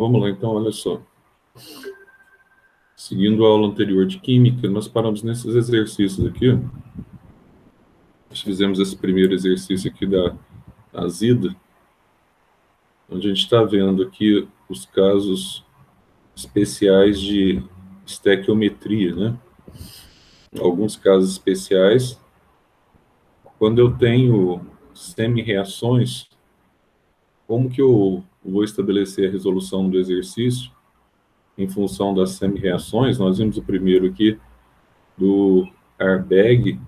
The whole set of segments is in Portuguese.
Vamos lá, então, olha só. Seguindo a aula anterior de Química, nós paramos nesses exercícios aqui. Nós fizemos esse primeiro exercício aqui da azida, onde a gente está vendo aqui os casos especiais de estequiometria, né? Alguns casos especiais. Quando eu tenho semi-reações, como que eu vou estabelecer a resolução do exercício em função das semi-reações? Nós vimos o primeiro aqui do Arbeg,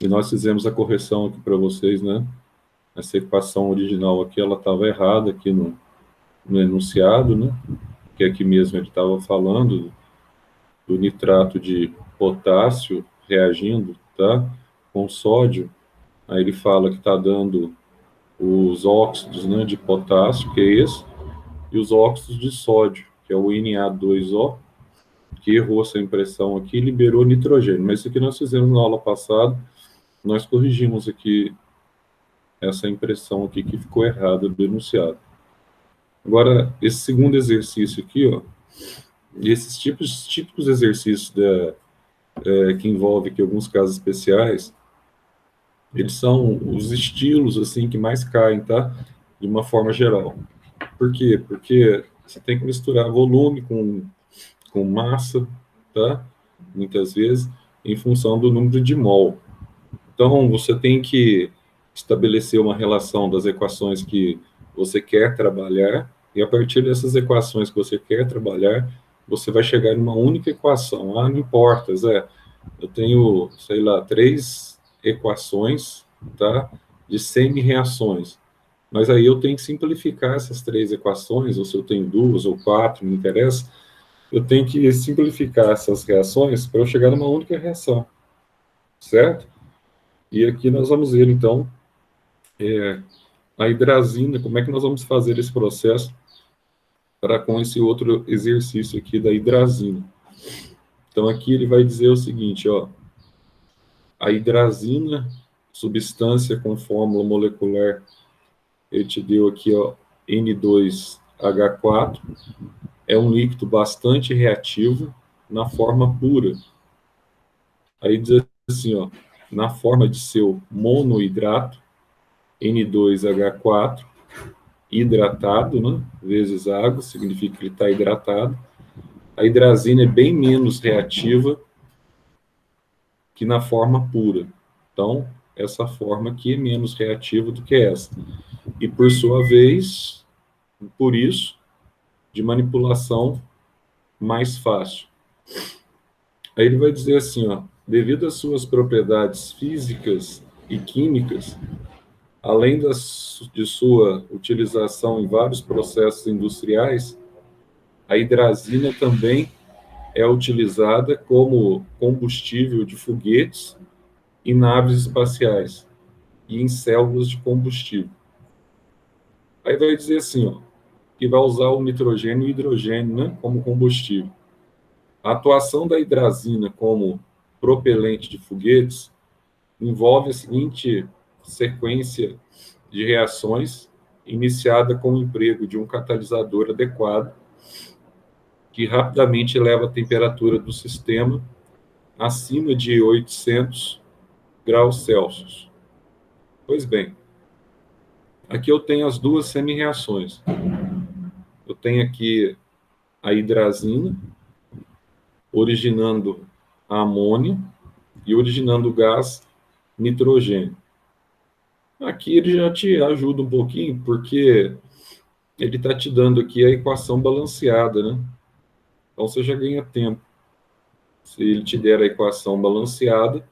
e nós fizemos a correção aqui para vocês, né? Essa equação original aqui, ela estava errada aqui no enunciado, né? Que aqui mesmo ele estava falando do nitrato de potássio reagindo, tá? Com sódio. Aí ele fala que está dando os óxidos, né, de potássio, que é esse, e os óxidos de sódio, que é o Na2O, que errou essa impressão aqui e liberou nitrogênio. Mas isso aqui nós fizemos na aula passada, nós corrigimos aqui essa impressão aqui que ficou errada do enunciado. Agora, esse segundo exercício aqui, ó, esses típicos exercícios que envolvem aqui alguns casos especiais, eles são os estilos, assim, que mais caem, tá? De uma forma geral. Por quê? Porque você tem que misturar volume com massa, tá? Muitas vezes, em função do número de mol. Então, você tem que estabelecer uma relação das equações que você quer trabalhar, e a partir dessas equações que você quer trabalhar, você vai chegar em uma única equação. Ah, não importa, Zé, eu tenho, sei lá, 3 equações, tá, de semi-reações. Mas aí eu tenho que simplificar essas 3 equações, ou se eu tenho 2 ou 4, não interessa, eu tenho que simplificar essas reações para eu chegar numa única reação, certo? E aqui nós vamos ver, então, a hidrazina, como é que nós vamos fazer esse processo para com esse outro exercício aqui da hidrazina. Então, aqui ele vai dizer o seguinte, ó, a hidrazina, substância com fórmula molecular, ele te deu aqui, ó, N2H4, é um líquido bastante reativo na forma pura. Aí diz assim, ó, na forma de seu monoidrato, N2H4, hidratado, né, vezes água, significa que ele está hidratado. A hidrazina é bem menos reativa que na forma pura. Então, essa forma aqui é menos reativa do que essa. E, por sua vez, por isso, de manipulação mais fácil. Aí ele vai dizer assim, ó, devido às suas propriedades físicas e químicas, além de sua utilização em vários processos industriais, a hidrazina também é utilizada como combustível de foguetes e naves espaciais e em células de combustível. Aí vai dizer assim, ó, que vai usar o nitrogênio e o hidrogênio, né, como combustível. A atuação da hidrazina como propelente de foguetes envolve a seguinte sequência de reações, iniciada com o emprego de um catalisador adequado, que rapidamente eleva a temperatura do sistema acima de 800 graus Celsius. Pois bem, aqui eu tenho as duas semi-reações. Eu tenho aqui a hidrazina, originando a amônia e originando o gás nitrogênio. Aqui ele já te ajuda um pouquinho, porque ele está te dando aqui a equação balanceada, né? Então você já ganha tempo. Se ele te der a equação balanceada,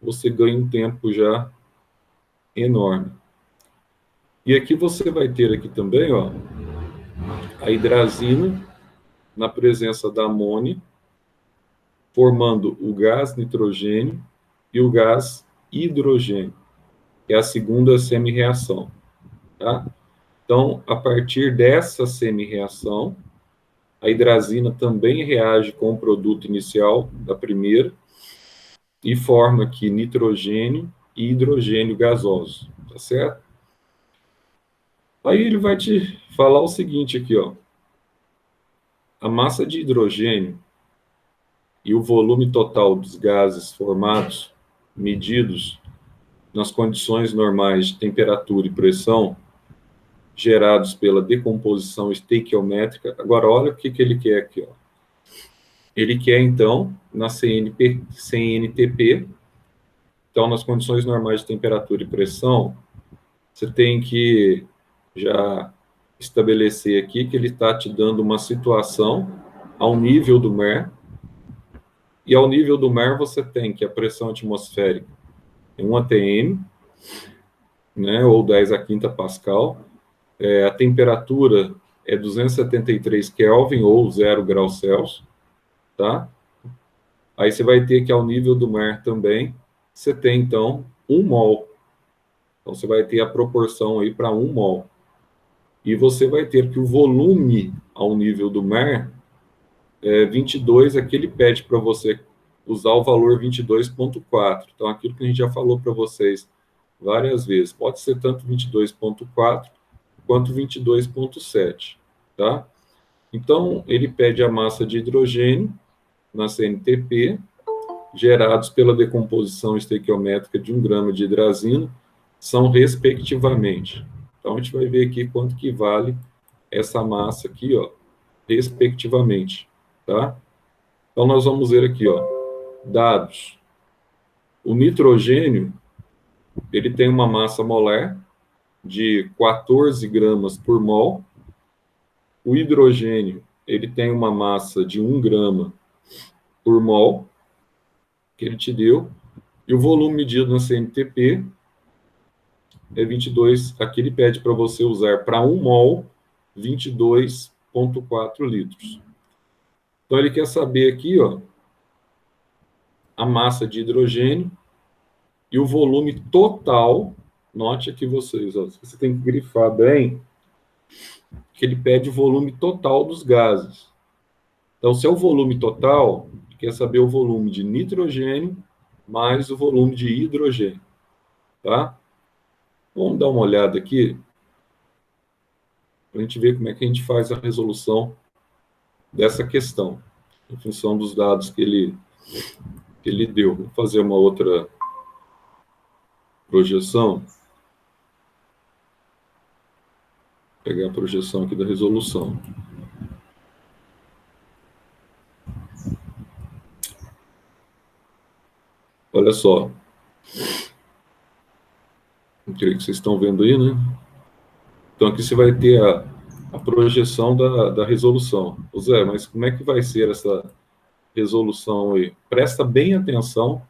você ganha um tempo já enorme. E aqui você vai ter aqui também, ó, a hidrazina na presença da amônia, formando o gás nitrogênio e o gás hidrogênio, que é a segunda semi-reação, tá? Então, a partir dessa semi-reação, a hidrazina também reage com o produto inicial da primeira e forma aqui nitrogênio e hidrogênio gasoso, tá certo? Aí ele vai te falar o seguinte aqui, ó. A massa de hidrogênio e o volume total dos gases formados, medidos nas condições normais de temperatura e pressão, gerados pela decomposição estequiométrica. Agora, olha o que ele quer aqui, ó. Ele quer, então, na CNTP, então, nas condições normais de temperatura e pressão, você tem que já estabelecer aqui que ele está te dando uma situação ao nível do mar, e ao nível do mar você tem que a pressão atmosférica é 1 atm, né, ou 10 a quinta pascal, a temperatura é 273 Kelvin, ou 0 graus Celsius, tá? Aí você vai ter que ao nível do mar também, você tem então 1 mol. Então você vai ter a proporção aí para 1 mol. E você vai ter que o volume ao nível do mar 22, aqui ele pede para você usar o valor 22,4. Então, aquilo que a gente já falou para vocês várias vezes, pode ser tanto 22,4 quanto 22,7, tá? Então, ele pede a massa de hidrogênio na CNTP, gerados pela decomposição estequiométrica de 1 grama de hidrazina, são respectivamente. Então, a gente vai ver aqui quanto que vale essa massa aqui, ó, respectivamente, tá? Então, nós vamos ver aqui, ó, dados. O nitrogênio, ele tem uma massa molar de 14 gramas por mol. O hidrogênio, ele tem uma massa de 1 grama por mol, que ele te deu. E o volume medido na CNTP é 22. Aqui ele pede para você usar para 1 mol 22,4 litros. Então, ele quer saber aqui, ó, a massa de hidrogênio e o volume total. Note aqui vocês, ó, você tem que grifar bem, que ele pede o volume total dos gases. Então, se é o volume total, quer saber o volume de nitrogênio mais o volume de hidrogênio, tá? Vamos dar uma olhada aqui, para a gente ver como é que a gente faz a resolução dessa questão, em função dos dados que ele deu. Vou fazer uma outra projeção. Pegar a projeção aqui da resolução. Olha só. Eu creio que vocês estão vendo aí, né? Então, aqui você vai ter a projeção da resolução. Ô Zé, mas como é que vai ser essa resolução aí? Presta bem atenção,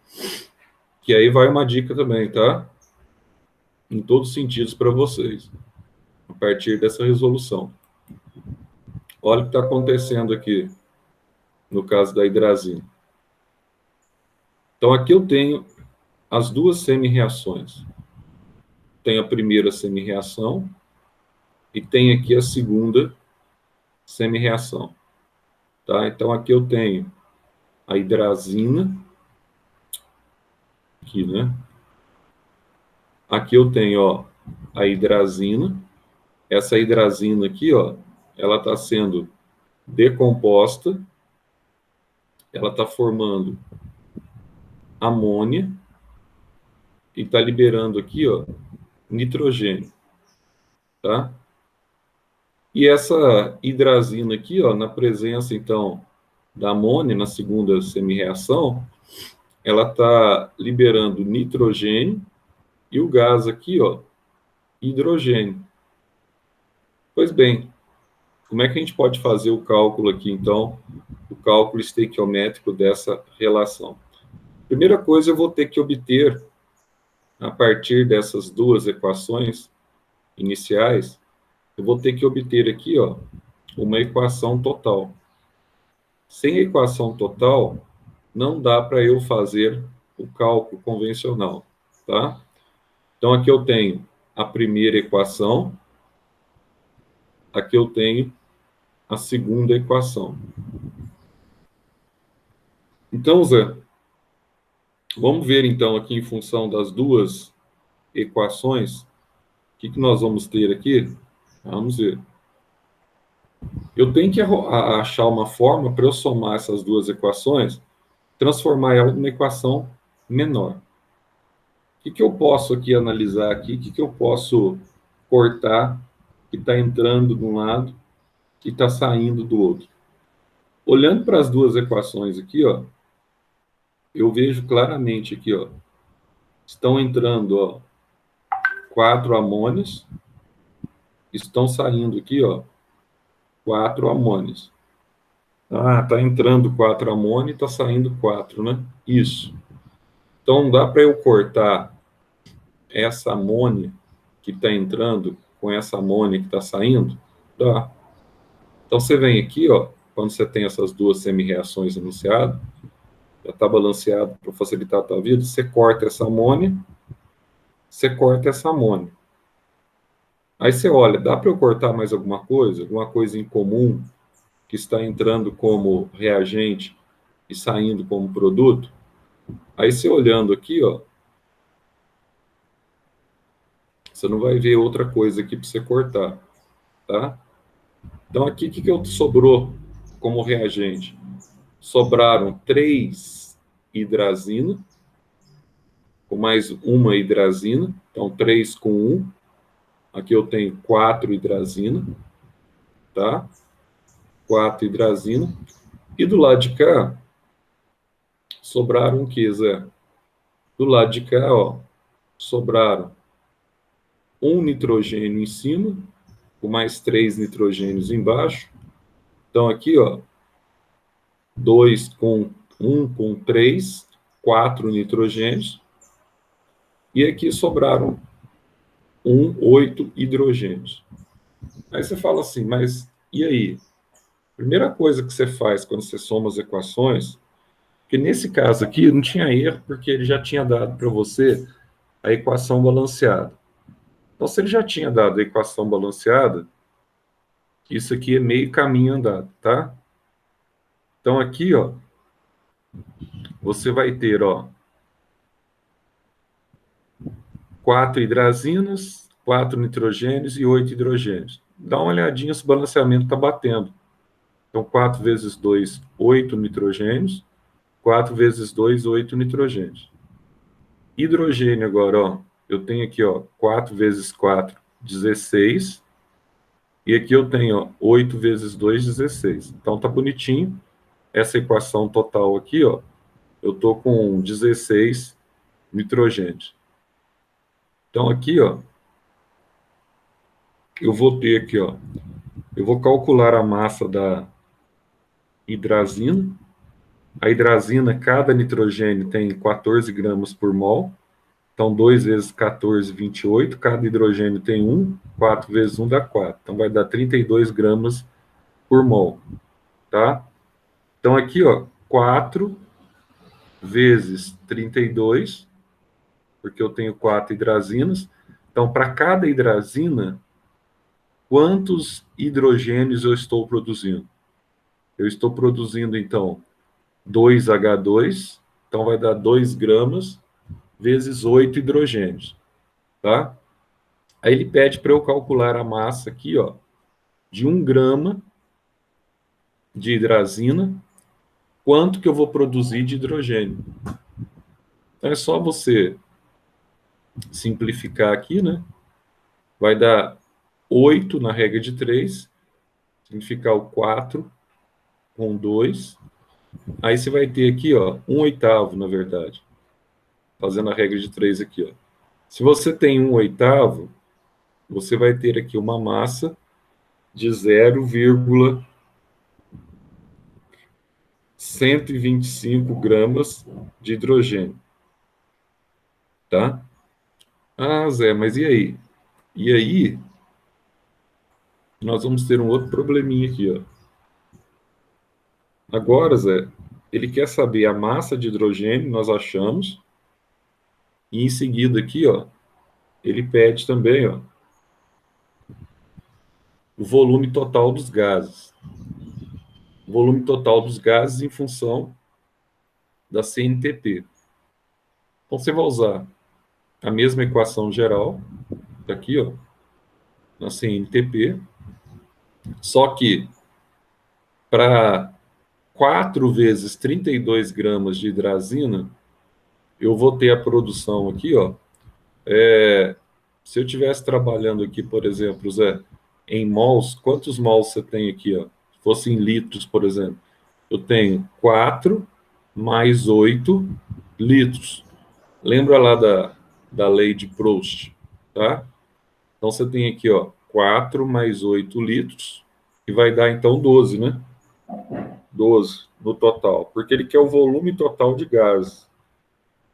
que aí vai uma dica também, tá? Em todos os sentidos para vocês, a partir dessa resolução. Olha o que está acontecendo aqui, no caso da hidrazina. Então, aqui eu tenho as duas semi-reações. Tem a primeira semi-reação e tem aqui a segunda semi-reação. Tá? Então, aqui eu tenho a hidrazina, aqui, né? Aqui eu tenho, ó, a hidrazina. Essa hidrazina aqui, ó, ela está sendo decomposta, ela está formando amônia e está liberando aqui, ó, nitrogênio, tá? E essa hidrazina aqui, ó, na presença, então, da amônia, na segunda semi-reação, ela está liberando nitrogênio e o gás aqui, ó, hidrogênio. Pois bem, como é que a gente pode fazer o cálculo aqui, então, o cálculo estequiométrico dessa relação? Primeira coisa, eu vou ter que obter, a partir dessas duas equações iniciais, eu vou ter que obter aqui, ó, uma equação total. Sem a equação total, não dá para eu fazer o cálculo convencional, tá? Então, aqui eu tenho a primeira equação, aqui eu tenho a segunda equação. Então, Zé, vamos ver, então, aqui em função das duas equações, o que nós vamos ter aqui? Vamos ver. Eu tenho que achar uma forma para eu somar essas duas equações, transformar ela numa equação menor. O que eu posso aqui analisar aqui? O que eu posso cortar que está entrando de um lado e está saindo do outro? Olhando para as duas equações aqui, ó, eu vejo claramente aqui, ó, estão entrando, ó, 4 amônios, estão saindo aqui, ó, 4 amônios. Ah, está entrando 4 amônios e está saindo 4, né? Isso. Então, dá para eu cortar essa amônia que está entrando com essa amônia que está saindo? Dá. Então, você vem aqui, ó, quando você tem essas duas semi-reações enunciadas, já está balanceado para facilitar a tua vida, você corta essa amônia, você corta essa amônia. Aí você olha, dá para eu cortar mais alguma coisa em comum que está entrando como reagente e saindo como produto? Aí você olhando aqui, ó, você não vai ver outra coisa aqui para você cortar, tá? Então aqui, o que sobrou como reagente? Sobraram 3 hidrazina, com mais uma hidrazina, então 3 com 1. Aqui eu tenho 4 hidrazina, tá? 4 hidrazina. E do lado de cá, sobraram o que, Zé? Do lado de cá, ó, sobraram um nitrogênio em cima, com mais 3 nitrogênios embaixo. Então aqui, ó, 2 com 1 com 3, 4 nitrogênios. E aqui sobraram 8 hidrogênios. Aí você fala assim, mas e aí? Primeira coisa que você faz quando você soma as equações, que nesse caso aqui não tinha erro, porque ele já tinha dado para você a equação balanceada. Então, se ele já tinha dado a equação balanceada, isso aqui é meio caminho andado, tá? Então, aqui, ó, você vai ter, ó, 4 hidrazinas, 4 nitrogênios e 8 hidrogênios. Dá uma olhadinha se o balanceamento está batendo. Então, 4 vezes 2, 8 nitrogênios. 4 vezes 2, 8 nitrogênios. Hidrogênio agora, ó, eu tenho aqui, ó, 4 vezes 4, 16. E aqui eu tenho, ó, 8 vezes 2, 16. Então, tá bonitinho. Essa equação total aqui, ó, eu tô com 16 nitrogênios. Então, aqui, ó, eu vou ter aqui, ó, eu vou calcular a massa da hidrazina. A hidrazina, cada nitrogênio tem 14 gramas por mol. Então, 2 vezes 14, 28. Cada hidrogênio tem 1. 4 vezes 1 dá 4. Então, vai dar 32 gramas por mol. Tá? Então, aqui, ó, 4 vezes 32, porque eu tenho 4 hidrazinas. Então, para cada hidrazina, quantos hidrogênios eu estou produzindo? Eu estou produzindo, então, 2H2. Então, vai dar 2 gramas vezes 8 hidrogênios. Tá? Aí ele pede para eu calcular a massa aqui, ó, de 1 grama de hidrazina, quanto que eu vou produzir de hidrogênio. Então é só você simplificar aqui, né? Vai dar 8 na regra de 3, simplificar o 4 com 2. Aí você vai ter aqui, ó, 1/8, na verdade. Fazendo a regra de 3 aqui, ó. Se você tem 1/8, você vai ter aqui uma massa de 0,125 gramas de hidrogênio, tá? Ah, Zé, mas e aí? E aí, nós vamos ter um outro probleminha aqui, ó. Agora, Zé, ele quer saber a massa de hidrogênio, nós achamos, e em seguida aqui, ó, ele pede também, ó, o volume total dos gases. O volume total dos gases em função da CNTP. Então, você vai usar a mesma equação geral, aqui, ó, na CNTP, só que para 4 vezes 32 gramas de hidrazina, eu vou ter a produção aqui, ó. Se eu estivesse trabalhando aqui, por exemplo, Zé, em mols, quantos mols você tem aqui, ó? Se fosse em litros, por exemplo, eu tenho 4 mais 8 litros. Lembra lá da lei de Proust, tá? Então você tem aqui, ó, 4 mais 8 litros, que vai dar então 12, né? 12 no total, porque ele quer o volume total de gás.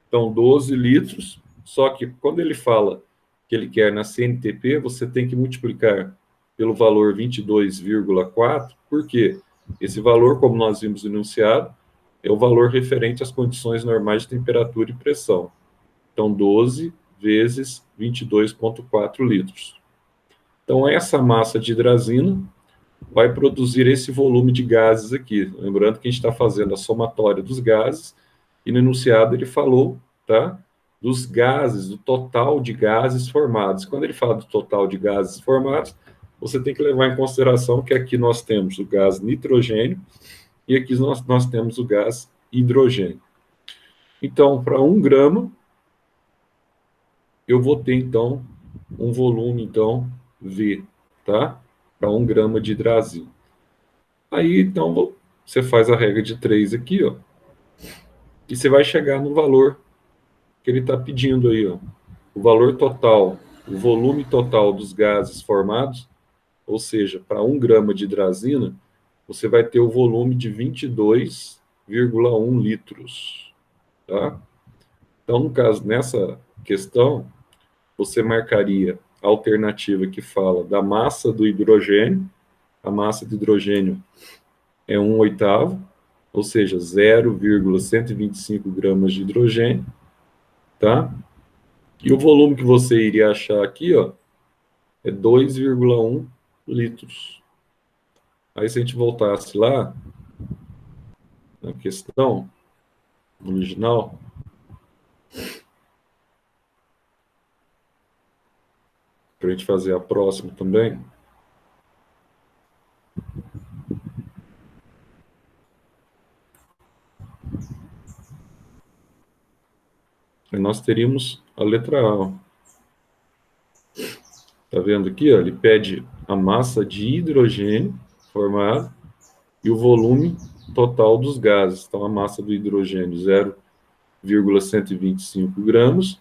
Então, 12 litros, só que quando ele fala que ele quer na CNTP, você tem que multiplicar pelo valor 22,4, porque esse valor, como nós vimos no enunciado, é o valor referente às condições normais de temperatura e pressão. Então, 12 vezes 22,4 litros. Então, essa massa de hidrazina vai produzir esse volume de gases aqui. Lembrando que a gente está fazendo a somatória dos gases, e no enunciado ele falou, tá, dos gases, do total de gases formados. Quando ele fala do total de gases formados, você tem que levar em consideração que aqui nós temos o gás nitrogênio e aqui nós temos o gás hidrogênio. Então, para 1 grama, eu vou ter, então, um volume, então, V, tá? Para 1 grama de hidrazina. Aí, então, você faz a regra de 3 aqui, ó, e você vai chegar no valor que ele está pedindo aí, ó. O valor total, o volume total dos gases formados, ou seja, para 1 grama de hidrazina, você vai ter o volume de 22,1 litros, tá? Então, no caso, nessa questão, você marcaria a alternativa que fala da massa do hidrogênio. A massa do hidrogênio é 1/8, ou seja, 0,125 gramas de hidrogênio, tá? E o volume que você iria achar aqui, ó, é 2,1 litros. Aí, se a gente voltasse lá na questão original, para a gente fazer a próxima também, nós teríamos a letra A, ó. Tá vendo aqui, ó? Ele pede a massa de hidrogênio formada e o volume total dos gases. Então, a massa do hidrogênio, 0,125 gramas,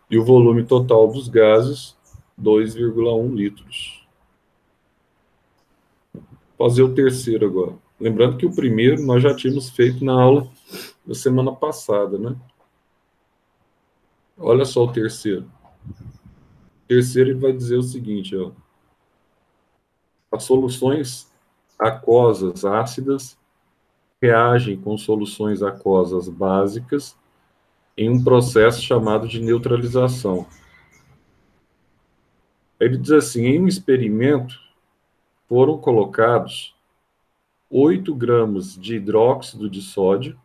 e o volume total dos gases, 2,1 litros. Vou fazer o terceiro agora. Lembrando que o primeiro nós já tínhamos feito na aula da semana passada, né? Olha só o terceiro. O terceiro ele vai dizer o seguinte, ó. As soluções aquosas ácidas reagem com soluções aquosas básicas em um processo chamado de neutralização. Ele diz assim, em um experimento foram colocados 8 gramas de hidróxido de sódio,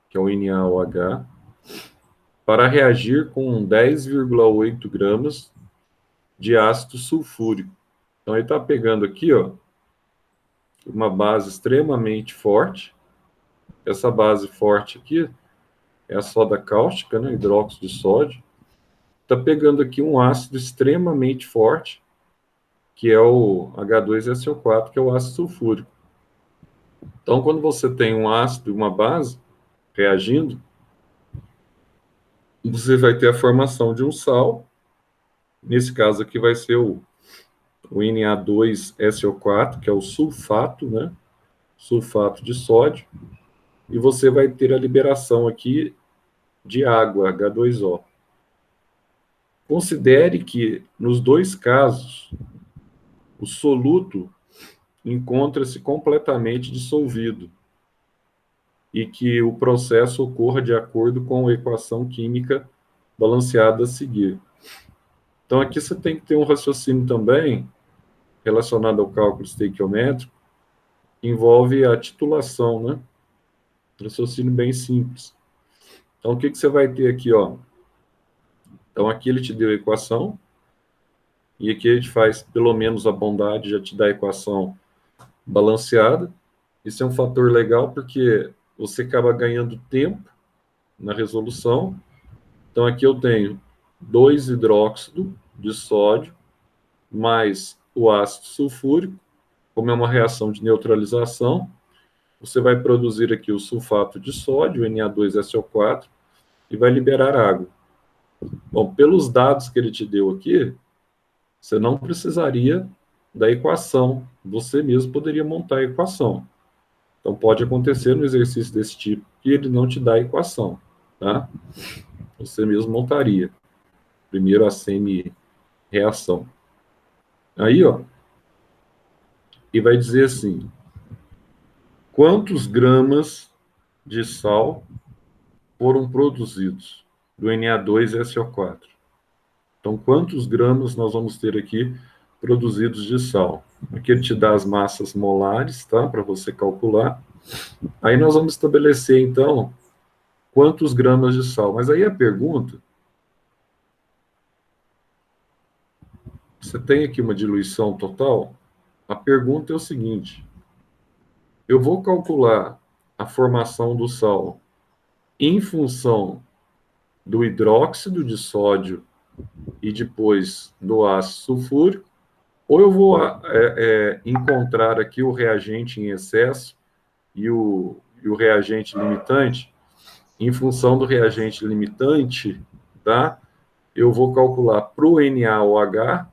que é o NaOH, para reagir com 10,8 gramas de ácido sulfúrico. Então, ele está pegando aqui, ó, uma base extremamente forte. Essa base forte aqui é a soda cáustica, né, hidróxido de sódio. Está pegando aqui um ácido extremamente forte, que é o H2SO4, que é o ácido sulfúrico. Então, quando você tem um ácido e uma base reagindo, você vai ter a formação de um sal. Nesse caso aqui vai ser o Na2SO4, que é o sulfato, né? Sulfato de sódio. E você vai ter a liberação aqui de água, H2O. Considere que, nos dois casos, o soluto encontra-se completamente dissolvido e que o processo ocorra de acordo com a equação química balanceada a seguir. Então, aqui você tem que ter um raciocínio também relacionado ao cálculo estequiométrico, que envolve a titulação, né? Raciocínio bem simples. Então, o que você vai ter aqui, ó? Então, aqui ele te deu a equação, E aqui a gente faz pelo menos a bondade, já te dá a equação balanceada. Isso é um fator legal porque você acaba ganhando tempo na resolução. Então aqui eu tenho 2 hidróxido de sódio mais o ácido sulfúrico, como é uma reação de neutralização, você vai produzir aqui o sulfato de sódio, Na2SO4, e vai liberar água. Bom, pelos dados que ele te deu aqui, você não precisaria da equação, você mesmo poderia montar a equação. Então pode acontecer no exercício desse tipo que ele não te dá a equação, tá? Você mesmo montaria. Primeiro a semi-reação. Aí, ó, e vai dizer assim: quantos gramas de sal foram produzidos do Na2SO4? Então, quantos gramas nós vamos ter aqui produzidos de sal? Aqui ele te dá as massas molares, tá? Para você calcular. Aí nós vamos estabelecer, então, quantos gramas de sal. Mas aí a pergunta, você tem aqui uma diluição total? A pergunta é o seguinte: eu vou calcular a formação do sal em função do hidróxido de sódio e depois do ácido sulfúrico, ou eu vou encontrar aqui o reagente em excesso e o reagente limitante. Em função do reagente limitante, tá? Eu vou calcular para o NaOH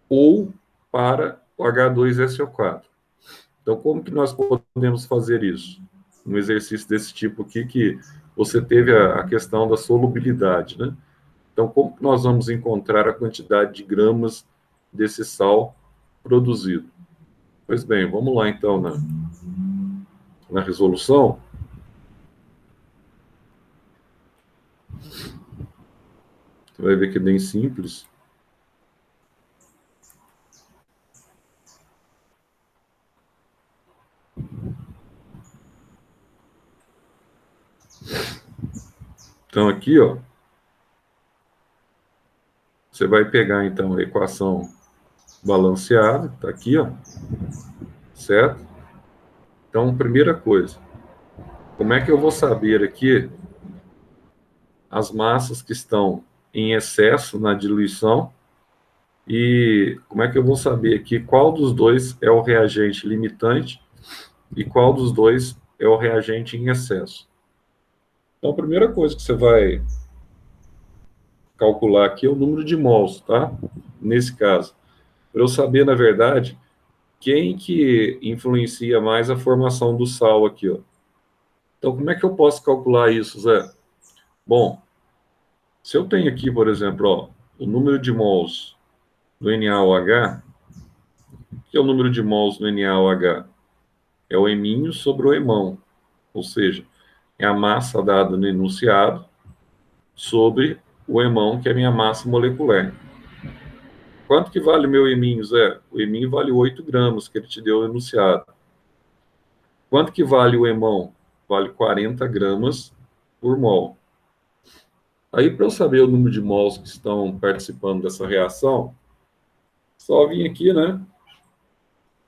ou para o H2SO4. Então, como que nós podemos fazer isso? Um exercício desse tipo aqui, que você teve a questão da solubilidade, né? Então, como que nós vamos encontrar a quantidade de gramas desse sal produzido? Pois bem, vamos lá então na resolução. Você vai ver que é bem simples. Então, aqui, ó, você vai pegar, então, a equação balanceada, está aqui, ó, certo? Então, primeira coisa, como é que eu vou saber aqui as massas que estão em excesso na diluição e como é que eu vou saber aqui qual dos dois é o reagente limitante e qual dos dois é o reagente em excesso? Então, a primeira coisa que você vai calcular aqui é o número de mols, tá? Nesse caso, para eu saber, na verdade, quem que influencia mais a formação do sal aqui, ó. Então, como é que eu posso calcular isso, Zé? Bom, se eu tenho aqui, por exemplo, ó, o número de mols do NaOH, que é o número de mols do NaOH? É o eminho sobre o emão, ou seja, é a massa dada no enunciado sobre o emão, que é a minha massa molecular. Quanto que vale o meu eminho, Zé? O eminho vale 8 gramas, que ele te deu no enunciado. Quanto que vale o emão? Vale 40 gramas por mol. Aí, para eu saber o número de mols que estão participando dessa reação, só vim aqui, né?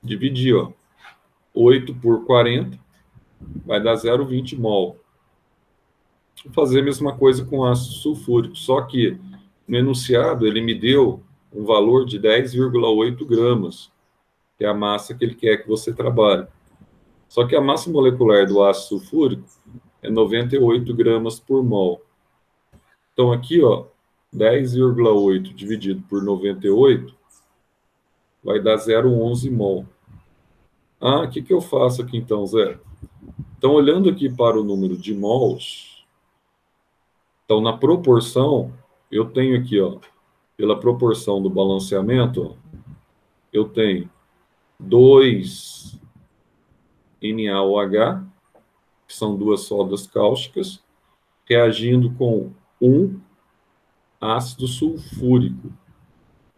Dividir, ó. 8 por 40 vai dar 0,20 mol. Vou fazer a mesma coisa com ácido sulfúrico, só que no enunciado ele me deu um valor de 10,8 gramas, que é a massa que ele quer que você trabalhe. Só que a massa molecular do ácido sulfúrico é 98 gramas por mol. Então aqui, ó, 10,8 dividido por 98 vai dar 0,11 mol. Ah, o que eu faço aqui então, Zé? Então, olhando aqui para o número de mols, então na proporção, eu tenho aqui, ó, pela proporção do balanceamento, ó, eu tenho 2 NaOH, que são duas sodas cáusticas, reagindo com 1 ácido sulfúrico.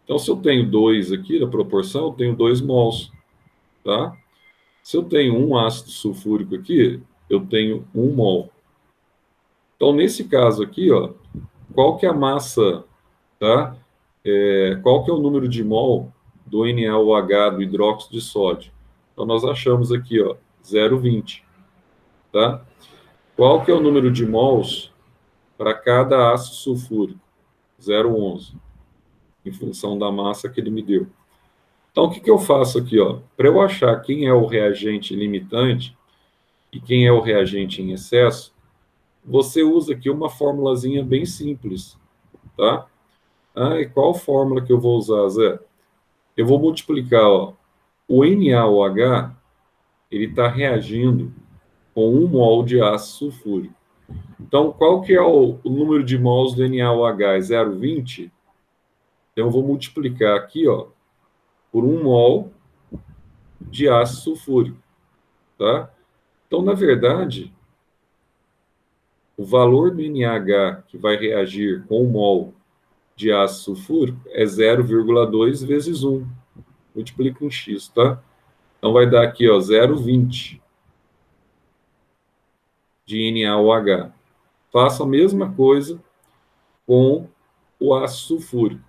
Então, se eu tenho 2 aqui na proporção, eu tenho 2 mols, tá? Se eu tenho 1 ácido sulfúrico aqui, eu tenho 1 mol. Então, nesse caso aqui, ó, qual que é a massa, tá, qual que é o número de mol do NaOH, do hidróxido de sódio? Então, nós achamos aqui, ó, 0,20, tá? Qual que é o número de mols para cada ácido sulfúrico? 0,11, em função da massa que ele me deu. Então, o que eu faço aqui, ó? Para eu achar quem é o reagente limitante e quem é o reagente em excesso, você usa aqui uma formulazinha bem simples, tá? Ah, e qual fórmula que eu vou usar, Zé? Eu vou multiplicar, ó, o NaOH, ele está reagindo com 1 mol de ácido sulfúrico. Então, qual que é o número de mols do NaOH? É 0,20? Então, eu vou multiplicar aqui, ó, por 1 mol de ácido sulfúrico, tá? Então, na verdade, o valor do NaH que vai reagir com 1 mol de ácido sulfúrico é 0,2 vezes 1. Multiplica em x, tá? Então, vai dar aqui, ó, 0,20 de NaOH. Faço a mesma coisa com o ácido sulfúrico.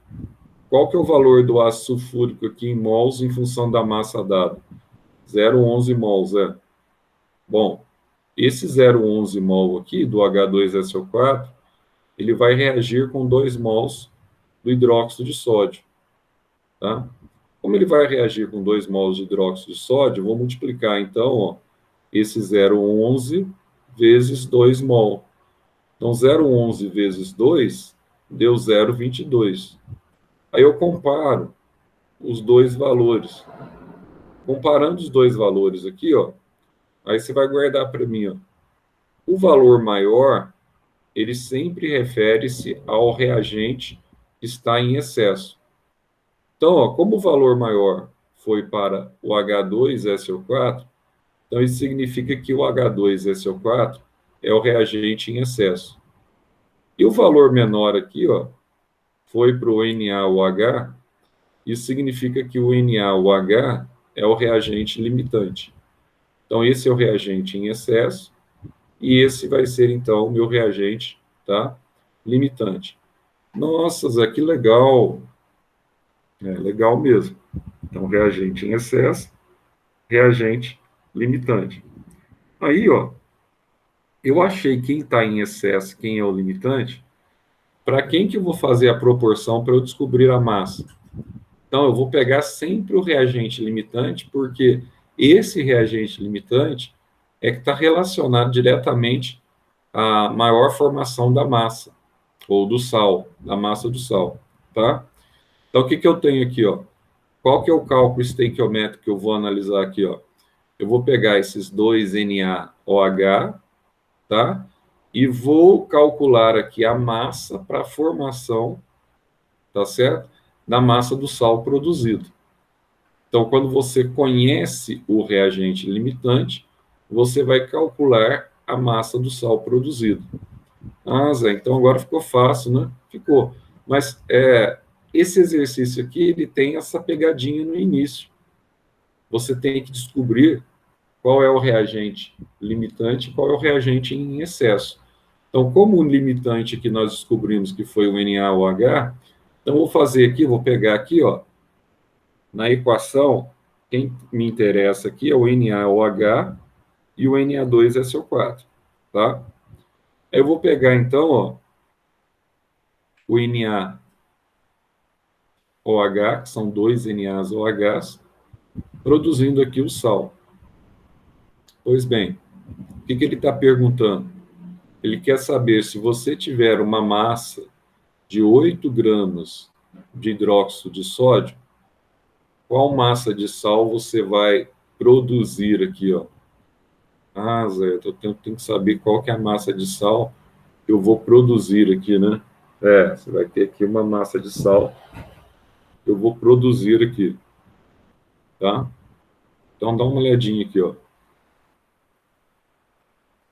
Qual que é o valor do ácido sulfúrico aqui em mols em função da massa dada? 0,11 mols, é. Bom, esse 0,11 mol aqui do H2SO4, ele vai reagir com 2 mols do hidróxido de sódio, tá? Como ele vai reagir com 2 mols de hidróxido de sódio, eu vou multiplicar, então, ó, esse 0,11 vezes 2 mol. Então, 0,11 vezes 2 deu 0,22. Aí eu comparo os dois valores. Comparando os dois valores aqui, ó, aí você vai guardar para mim, ó, o valor maior, ele sempre refere-se ao reagente que está em excesso. Então, ó, como o valor maior foi para o H2SO4, então isso significa que o H2SO4 é o reagente em excesso. E o valor menor aqui, ó, foi para o NaOH, isso significa que o NaOH é o reagente limitante. Então, esse é o reagente em excesso, e esse vai ser, então, o meu reagente, tá? Limitante. Nossa, Zé, que legal! É legal mesmo. Então, reagente em excesso, reagente limitante. Aí, ó, eu achei quem está em excesso, quem é o limitante, para quem que eu vou fazer a proporção para eu descobrir a massa? Então, eu vou pegar sempre o reagente limitante, porque esse reagente limitante é que está relacionado diretamente à maior formação da massa, ou do sal, da massa do sal, tá? Então, o que que eu tenho aqui, ó? Qual que é o cálculo estequiométrico que eu vou analisar aqui, ó? Eu vou pegar esses dois NaOH, tá? E vou calcular aqui a massa para a formação, tá certo? Da massa do sal produzido. Então, quando você conhece o reagente limitante, você vai calcular a massa do sal produzido. Ah, Zé, então agora ficou fácil, né? Ficou. Mas esse exercício aqui, ele tem essa pegadinha no início. Você tem que descobrir qual é o reagente limitante e qual é o reagente em excesso. Então, como o limitante que nós descobrimos que foi o NaOH, então vou fazer aqui, vou pegar aqui, ó, na equação, quem me interessa aqui é o NaOH e o Na2SO4, tá? Aí eu vou pegar, então, ó, o NaOH, que são dois NaOHs, produzindo aqui o sal. Pois bem, o que ele está perguntando? Ele quer saber se você tiver uma massa de 8 gramas de hidróxido de sódio, qual massa de sal você vai produzir aqui, ó? Ah, Zé, eu tenho que saber qual que é a massa de sal que eu vou produzir aqui, né? Você vai ter aqui uma massa de sal que eu vou produzir aqui, tá? Então, dá uma olhadinha aqui, ó.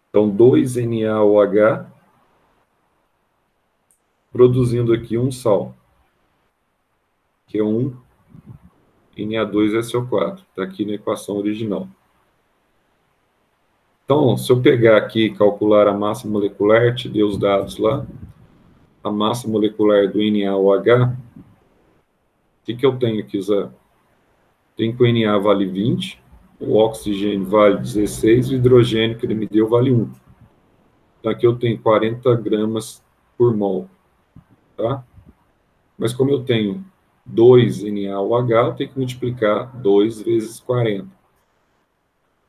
Então, 2 NaOH produzindo aqui um sal, que é um Na2SO4, está aqui na equação original. Então, se eu pegar aqui e calcular a massa molecular, te dei os dados lá, a massa molecular do NaOH que eu tenho aqui, Zé? Tem que o Na vale 20, o oxigênio vale 16, o hidrogênio que ele me deu vale 1. Então, aqui eu tenho 40 gramas por mol, tá? Mas como eu tenho 2 NaOH, eu tenho que multiplicar 2 vezes 40.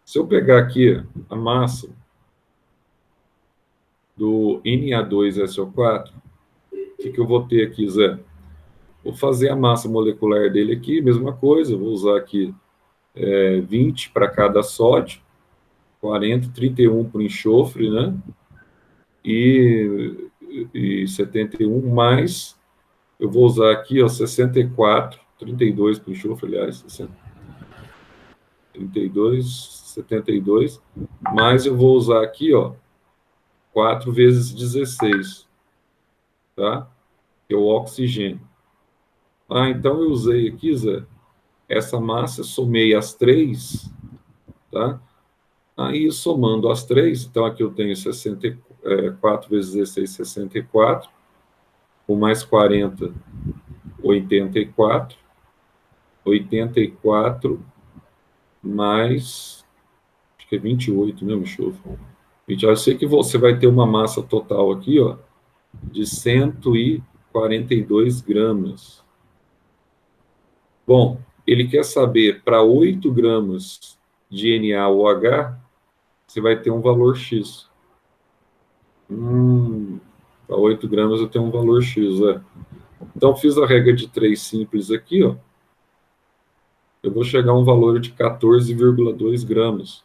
Se eu pegar aqui a massa do Na2SO4, o que eu vou ter aqui, Zé? Vou fazer a massa molecular dele aqui, mesma coisa, vou usar aqui 20 para cada sódio, 40, 31 para o enxofre, né? E 71 mais, eu vou usar aqui, ó, 64, 32 para o enxofre, aliás, 32, 72, mais eu vou usar aqui, ó, 4 vezes 16, tá? Que é o oxigênio. Ah, então eu usei aqui, Zé, essa massa, somei as 3, tá? Aí, somando as 3, então aqui eu tenho 4 vezes 16, 64, com mais 40, 84, 84 mais, acho que é 28, né, enxofre? Eu sei que você vai ter uma massa total aqui, ó, de 142 gramas. Bom, ele quer saber, para 8 gramas de NaOH, você vai ter um valor X. Para 8 gramas eu tenho um valor X, é. Então, fiz a regra de 3 simples aqui, ó. Eu vou chegar a um valor de 14,2 gramas.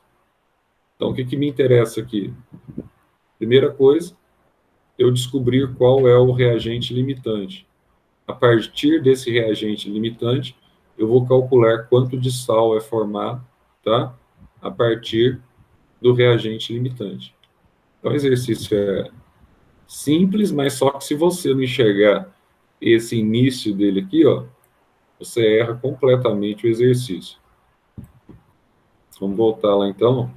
Então, o que me interessa aqui? Primeira coisa, eu descobrir qual é o reagente limitante. A partir desse reagente limitante, eu vou calcular quanto de sal é formado, tá? A partir do reagente limitante. Então, o exercício é simples, mas só que se você não enxergar esse início dele aqui, ó, você erra completamente o exercício. Vamos voltar lá, então.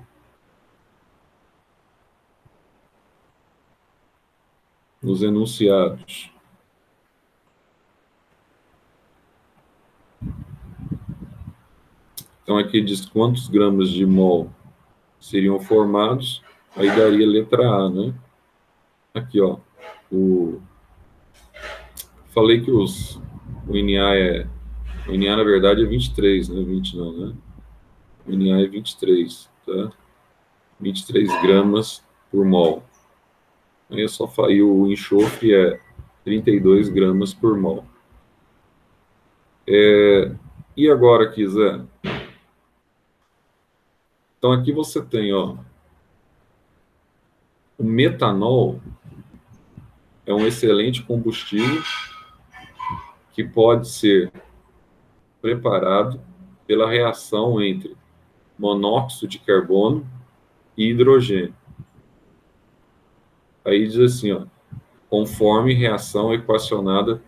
Nos enunciados. Então, aqui diz quantos gramas de mol seriam formados, aí daria a letra A, né? Aqui, ó. Falei que o Na o Na, na verdade, é 23, né? 20 não, né? O Na é 23, tá? 23 gramas por mol. Aí é só e o enxofre é 32 gramas por mol. E agora aqui, Zé? Então, aqui você tem, ó, o metanol é um excelente combustível que pode ser preparado pela reação entre monóxido de carbono e hidrogênio. Aí diz assim, ó, conforme reação equacionada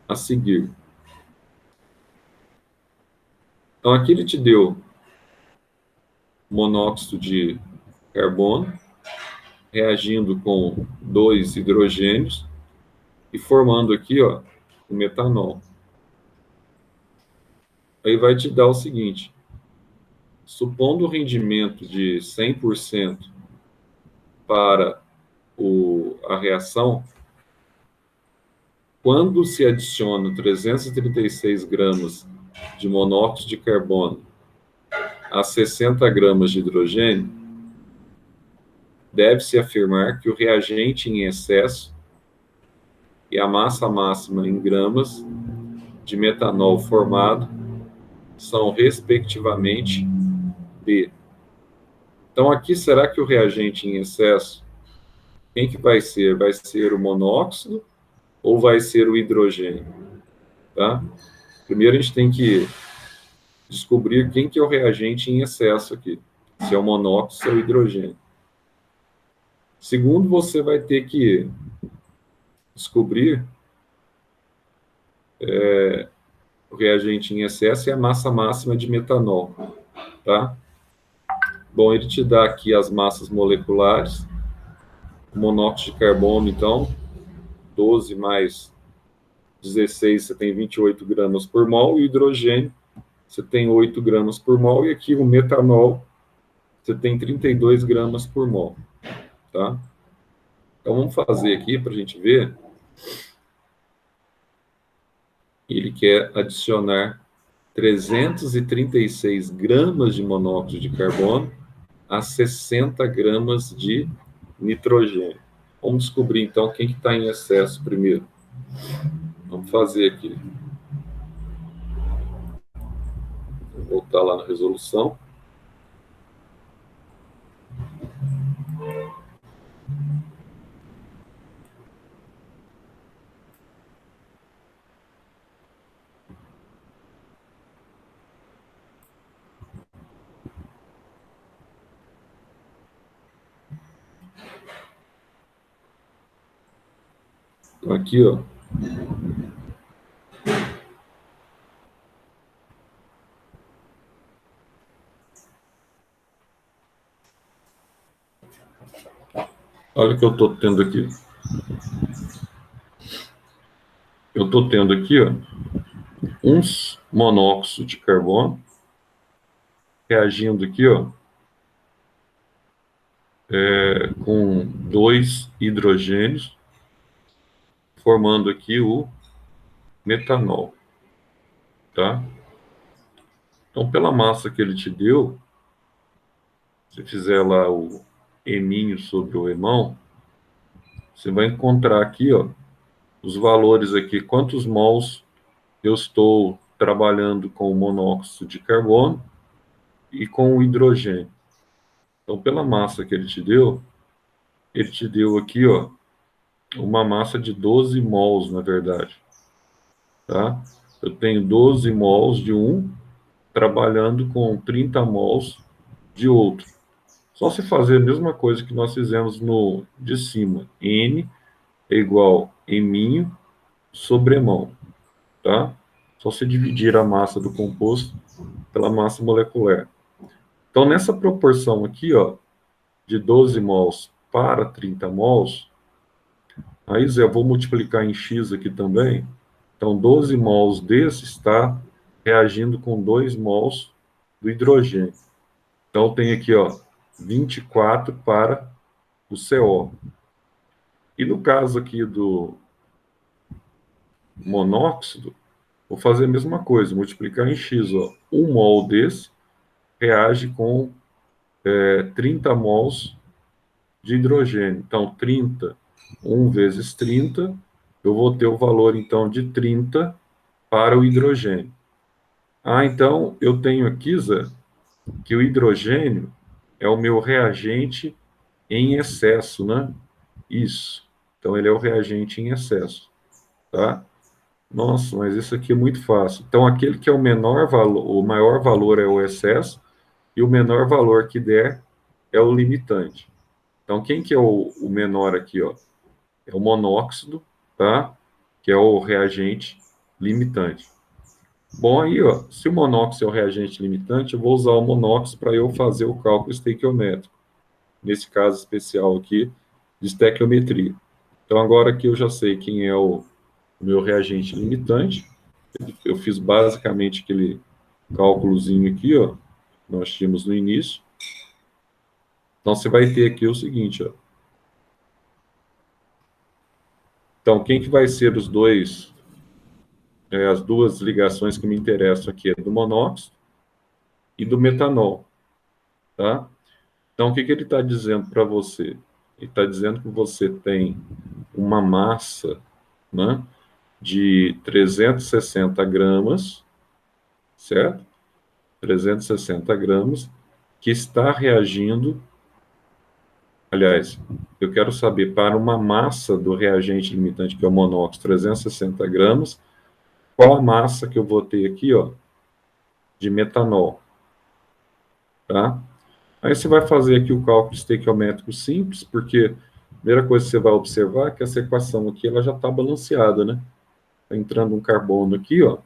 a seguir. Então, aqui ele te deu monóxido de carbono reagindo com 2 hidrogênios e formando aqui, ó, o metanol. Aí vai te dar o seguinte: supondo o rendimento de 100% para a reação, quando se adiciona 336 gramas de monóxido de carbono a 60 gramas de hidrogênio, deve-se afirmar que o reagente em excesso e a massa máxima em gramas de metanol formado são, respectivamente, B. Então, aqui, será que o reagente em excesso, quem que vai ser? Vai ser o monóxido ou vai ser o hidrogênio? Tá? Primeiro, a gente tem que descobrir quem que é o reagente em excesso aqui. Se é o monóxido ou o hidrogênio. Segundo, você vai ter que descobrir o reagente em excesso e a massa máxima de metanol, tá? Bom, ele te dá aqui as massas moleculares. O monóxido de carbono, então, 12 mais 16 você tem 28 gramas por mol, e o hidrogênio você tem 8 gramas por mol, e aqui o metanol você tem 32 gramas por mol, tá? Então vamos fazer aqui para a gente ver. Ele quer adicionar 336 gramas de monóxido de carbono a 60 gramas de nitrogênio. Vamos descobrir então quem que está em excesso primeiro. Vamos fazer aqui. Vou voltar lá na resolução. Então aqui, ó. Olha o que eu estou tendo aqui. Eu estou tendo aqui, ó, uns monóxido de carbono reagindo aqui, ó, com 2 hidrogênios, formando aqui o metanol, tá? Então, pela massa que ele te deu, se fizer lá o eminho sobre o emão, você vai encontrar aqui, ó, os valores aqui, quantos mols eu estou trabalhando com o monóxido de carbono e com o hidrogênio. Então, pela massa que ele te deu aqui, ó, uma massa de 12 mols, na verdade, tá? Eu tenho 12 mols de um, trabalhando com 30 mols de outro. Só se fazer a mesma coisa que nós fizemos no de cima. N é igual eminho sobre emão, tá? Só se dividir a massa do composto pela massa molecular. Então, nessa proporção aqui, ó, de 12 mols para 30 mols, aí, Zé, eu vou multiplicar em X aqui também. Então, 12 mols desse está reagindo com 2 mols do hidrogênio. Então, tem aqui, ó, 24 para o CO. E no caso aqui do monóxido, vou fazer a mesma coisa, multiplicar em X, ó. 1 mol desse reage com 30 mols de hidrogênio. Então, 30, 1 vezes 30, eu vou ter o valor, então, de 30 para o hidrogênio. Ah, então, eu tenho aqui, Zé, que o hidrogênio é o meu reagente em excesso, né? Isso. Então, ele é o reagente em excesso, tá? Nossa, mas isso aqui é muito fácil. Então, aquele que é o menor valor, o maior valor é o excesso, e o menor valor que der é o limitante. Então, quem que é o menor aqui, ó? É o monóxido, tá? Que é o reagente limitante. Bom, aí, ó, se o monóxido é o reagente limitante, eu vou usar o monóxido para eu fazer o cálculo estequiométrico. Nesse caso especial aqui, de estequiometria. Então, agora que eu já sei quem é o meu reagente limitante, eu fiz basicamente aquele cálculozinho aqui, ó, nós tínhamos no início. Então, você vai ter aqui o seguinte, ó. Então, quem que vai ser os dois, as duas ligações que me interessam aqui, é do monóxido e do metanol, tá? Então, o que que ele está dizendo para você? Ele está dizendo que você tem uma massa, né, de 360 gramas, certo? 360 gramas, que está reagindo. Aliás, eu quero saber, para uma massa do reagente limitante, que é o monóxido, 360 gramas, qual a massa que eu vou ter aqui, ó, de metanol, tá? Aí você vai fazer aqui o cálculo estequiométrico simples, porque a primeira coisa que você vai observar é que essa equação aqui, ela já está balanceada, né? Está entrando um carbono aqui, ó,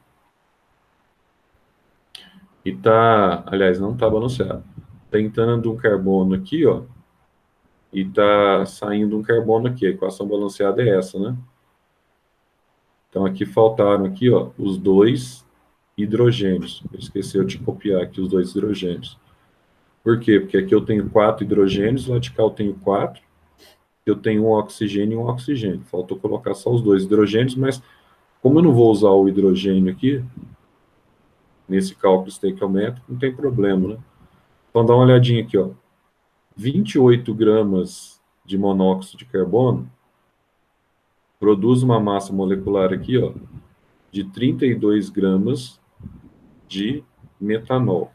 e tá, aliás, não está balanceado. Está entrando um carbono aqui, ó, e está saindo um carbono aqui. A equação balanceada é essa, né? Então, aqui faltaram aqui, ó, os 2 hidrogênios. Eu esqueci de copiar aqui os 2 hidrogênios. Por quê? Porque aqui eu tenho 4 hidrogênios, lá de cá eu tenho 4. Eu tenho um oxigênio e um oxigênio. Faltou colocar só os 2 hidrogênios, mas como eu não vou usar o hidrogênio aqui, nesse cálculo estequiométrico, não tem problema, né? Então, dá uma olhadinha aqui, ó. 28 gramas de monóxido de carbono produz uma massa molecular aqui, ó, de 32 gramas de metanol,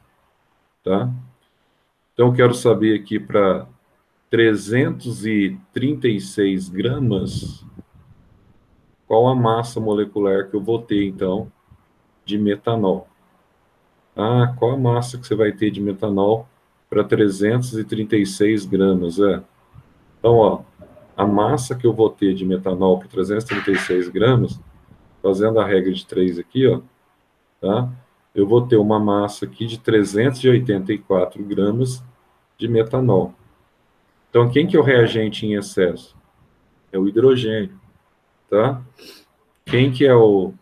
tá? Então, eu quero saber aqui para 336 gramas, qual a massa molecular que eu vou ter, então, de metanol. Ah, qual a massa que você vai ter de metanol para 336 gramas? Então, ó, a massa que eu vou ter de metanol para 336 gramas, fazendo a regra de 3 aqui, ó, tá? Eu vou ter uma massa aqui de 384 gramas de metanol. Então, quem que é o reagente em excesso? É o hidrogênio, tá? Quem que é o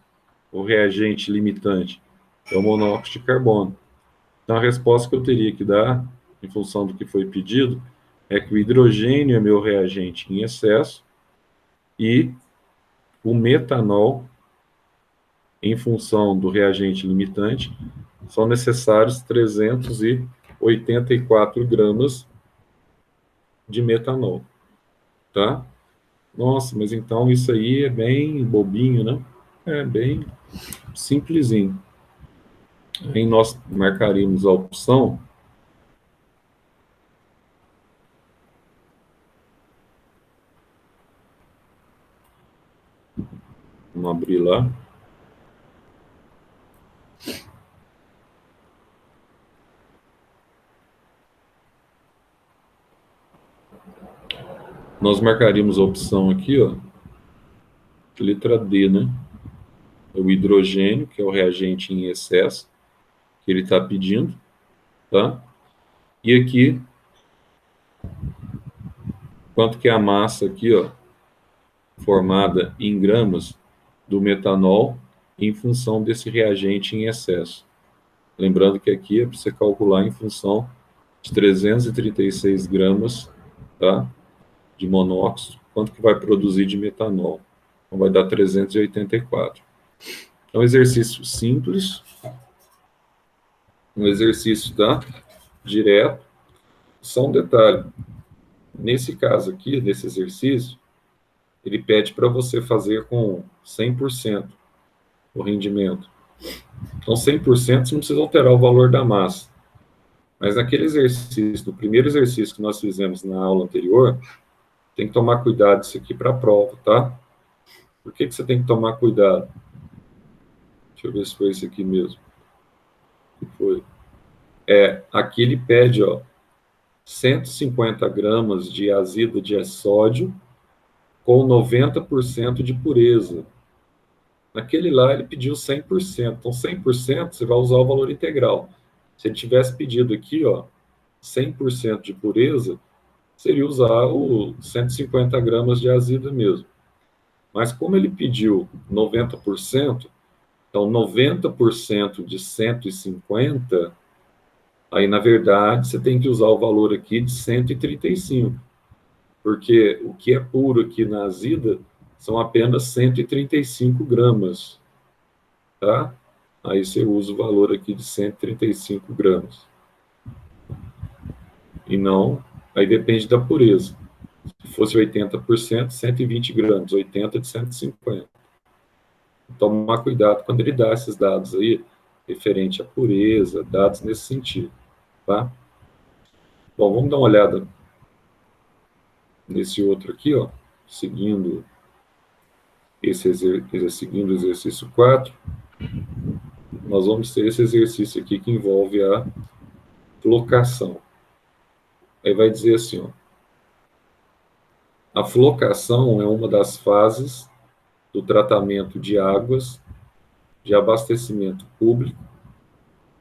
reagente limitante? É o monóxido de carbono. Então, a resposta que eu teria que dar, em função do que foi pedido, é que o hidrogênio é meu reagente em excesso e o metanol, em função do reagente limitante, são necessários 384 gramas de metanol, tá? Nossa, mas então isso aí é bem bobinho, né? É bem simplesinho. Aí nós marcaríamos a opção. Vamos abrir lá. Nós marcaríamos a opção aqui, ó, letra D, né? O hidrogênio, que é o reagente em excesso que ele está pedindo, tá? E aqui, quanto que é a massa aqui, ó, formada em gramas do metanol em função desse reagente em excesso. Lembrando que aqui é para você calcular em função de 336 gramas, tá, de monóxido, quanto que vai produzir de metanol. Então, vai dar 384. É um exercício simples, um exercício, tá, direto. Só um detalhe, nesse caso aqui, desse exercício, ele pede para você fazer com 100% o rendimento. Então, 100% você não precisa alterar o valor da massa. Mas naquele exercício, no primeiro exercício que nós fizemos na aula anterior, tem que tomar cuidado isso aqui para a prova, tá? Por que você tem que tomar cuidado? Deixa eu ver se foi esse aqui mesmo. Foi. Aqui ele pede, ó, 150 gramas de azida de sódio com 90% de pureza. Naquele lá ele pediu 100%. Então, 100% você vai usar o valor integral. Se ele tivesse pedido aqui, ó, 100% de pureza, seria usar o 150 gramas de azida mesmo. Mas como ele pediu 90%, então 90% de 150, aí na verdade você tem que usar o valor aqui de 135, porque o que é puro aqui na azida são apenas 135 gramas, tá? Aí você usa o valor aqui de 135 gramas. E não, aí depende da pureza. Se fosse 80%, 120 gramas, 80 de 150. Tomar cuidado quando ele dá esses dados aí, referente à pureza, dados nesse sentido, tá? Bom, vamos dar uma olhada nesse outro aqui, ó, seguindo seguindo o exercício 4, nós vamos ter esse exercício aqui que envolve a flocação. Aí vai dizer assim, ó, a flocação é uma das fases do tratamento de águas de abastecimento público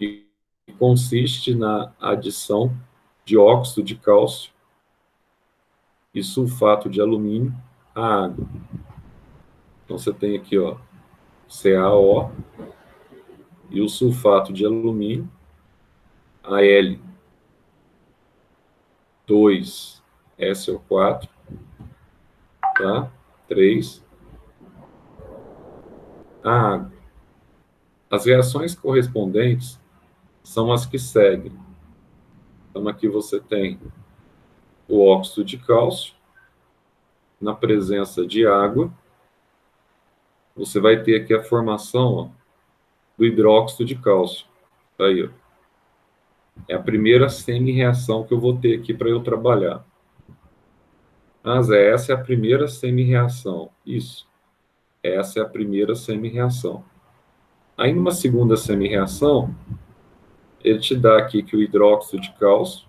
e consiste na adição de óxido de cálcio e sulfato de alumínio à água. Então você tem aqui, ó, CaO, e o sulfato de alumínio, Al2SO4, tá? 3. A água. As reações correspondentes são as que seguem. Então, aqui você tem o óxido de cálcio, na presença de água, você vai ter aqui a formação, ó, do hidróxido de cálcio. Tá aí, ó. É a primeira semi-reação que eu vou ter aqui para eu trabalhar. Ah, Zé, essa é a primeira semi-reação. Isso. Essa é a primeira semi-reação. Aí, numa segunda semi-reação, ele te dá aqui que o hidróxido de cálcio,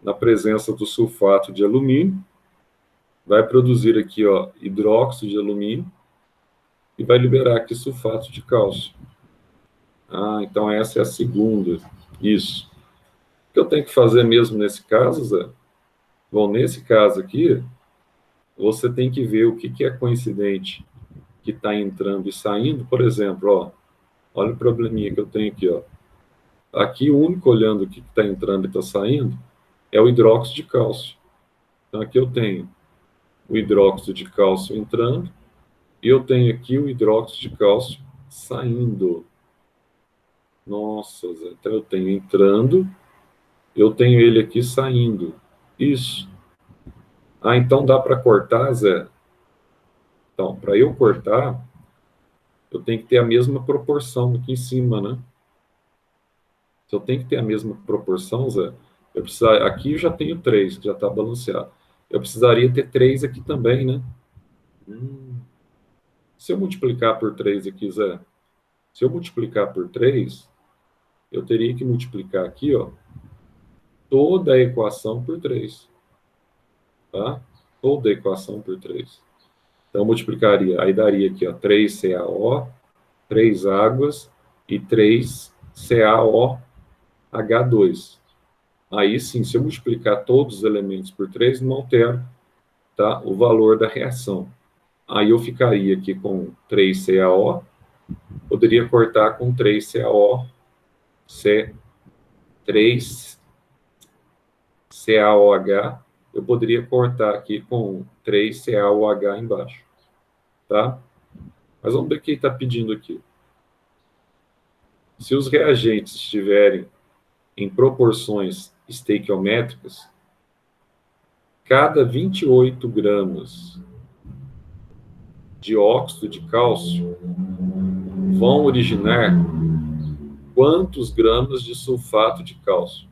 na presença do sulfato de alumínio, vai produzir aqui, ó, hidróxido de alumínio e vai liberar aqui sulfato de cálcio. Ah, então essa é a segunda. Isso. O que eu tenho que fazer mesmo nesse caso, Zé? Bom, nesse caso aqui, você tem que ver o que é coincidente que está entrando e saindo. Por exemplo, ó, olha o probleminha que eu tenho aqui, ó. Aqui, o único olhando o que está entrando e está saindo é o hidróxido de cálcio. Então, aqui eu tenho o hidróxido de cálcio entrando e eu tenho aqui o hidróxido de cálcio saindo. Nossa, Zé. Então, eu tenho entrando, eu tenho ele aqui saindo. Isso. Ah, então dá para cortar, Zé? Então, para eu cortar, eu tenho que ter a mesma proporção aqui em cima, né? Se eu tenho que ter a mesma proporção, Zé, eu precisaria, aqui eu já tenho 3, que já está balanceado. Eu precisaria ter 3 aqui também, né? Se eu multiplicar por 3 aqui, Zé, se eu multiplicar por 3, eu teria que multiplicar aqui, ó, toda a equação por 3, tá? Toda a equação por 3. Então, eu multiplicaria, aí daria aqui, ó, 3CaO, 3 águas e 3CaOH2. Aí sim, se eu multiplicar todos os elementos por 3, não altero, tá, o valor da reação. Aí eu ficaria aqui com 3CaO, poderia cortar com 3CaO, 3CaOH, eu poderia cortar aqui com 3CaOH embaixo, tá? Mas vamos ver o que ele está pedindo aqui. Se os reagentes estiverem em proporções estequiométricas, cada 28 gramas de óxido de cálcio vão originar quantos gramas de sulfato de cálcio?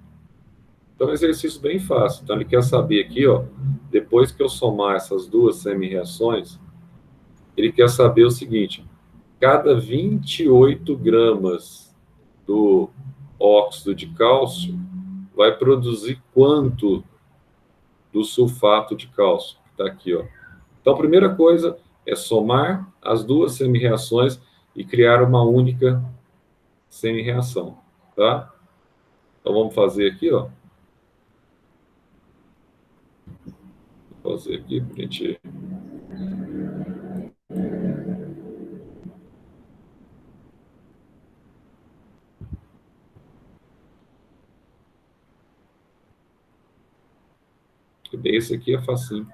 Então, é um exercício bem fácil. Então, ele quer saber aqui, ó, depois que eu somar essas duas semi-reações, ele quer saber o seguinte: cada 28 gramas do óxido de cálcio vai produzir quanto do sulfato de cálcio? Está aqui, ó. Então, a primeira coisa é somar as duas semi-reações e criar uma única semi-reação, tá? Então, vamos fazer aqui, ó. Vou fazer aqui para a gente... Esse aqui é facinho.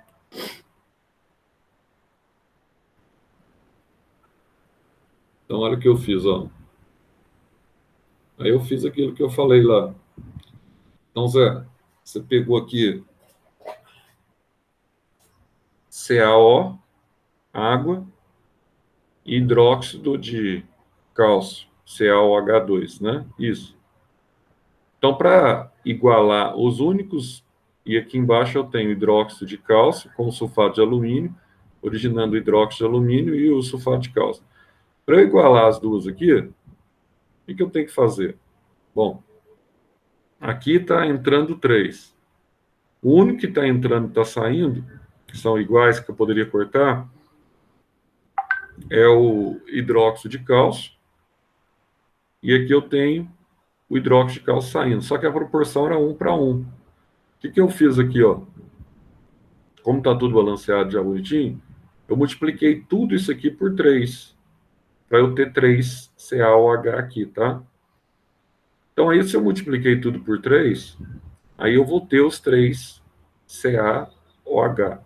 Então, olha o que eu fiz, ó. Aí eu fiz aquilo que eu falei lá. Então, Zé, você pegou aqui CaO, água, e hidróxido de cálcio, CaOH2, né? Isso. Então, para igualar os únicos, e aqui embaixo eu tenho hidróxido de cálcio com sulfato de alumínio, originando o hidróxido de alumínio e o sulfato de cálcio. Para eu igualar as duas aqui, o que eu tenho que fazer? Bom, aqui está entrando 3. O único que está entrando e está saindo, que são iguais, que eu poderia cortar, é o hidróxido de cálcio. E aqui eu tenho o hidróxido de cálcio saindo. Só que a proporção era 1 para 1. O que eu fiz aqui, ó? Como está tudo balanceado já bonitinho, eu multipliquei tudo isso aqui por 3. para eu ter 3 CaOH aqui, tá? Então, aí, se eu multipliquei tudo por 3, aí eu vou ter os 3 CaOH.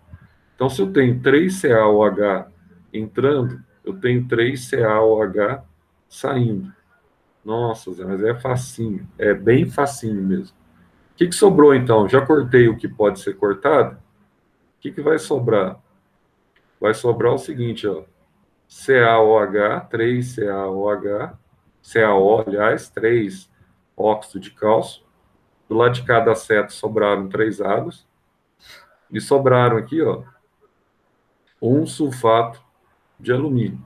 Então, se eu tenho 3 CaOH entrando, eu tenho 3 CaOH saindo. Nossa, Zé, mas é facinho. É bem facinho mesmo. O que sobrou, então? Já cortei o que pode ser cortado. O que vai sobrar? Vai sobrar o seguinte, ó. CaOH, 3 CaOH, CaO, aliás, 3 óxido de cálcio. Do lado de cada seta sobraram 3 águas. E sobraram aqui, ó, um sulfato de alumínio,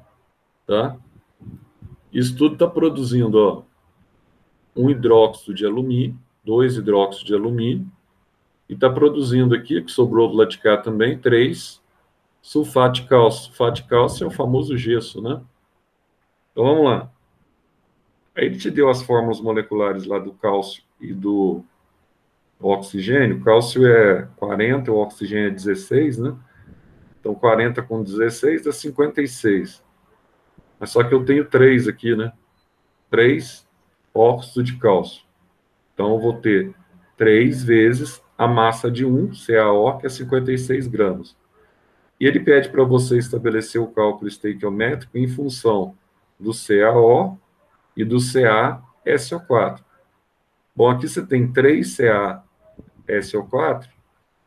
tá? Isso tudo está produzindo, ó, um hidróxido de alumínio, 2 hidróxidos de alumínio, e está produzindo aqui, que sobrou do lado de cá também, 3 sulfato de cálcio. Sulfato de cálcio é o famoso gesso, né? Então vamos lá. Aí ele te deu as fórmulas moleculares lá do cálcio e do oxigênio. O cálcio é 40, o oxigênio é 16, né? Então 40 com 16 dá 56. Mas só que eu tenho 3 aqui, né? 3 óxido de cálcio. Então eu vou ter 3 vezes a massa de um CaO, que é 56 gramas. E ele pede para você estabelecer o cálculo estequiométrico em função do CaO e do CaSO4. Bom, aqui você tem 3 CaSO4.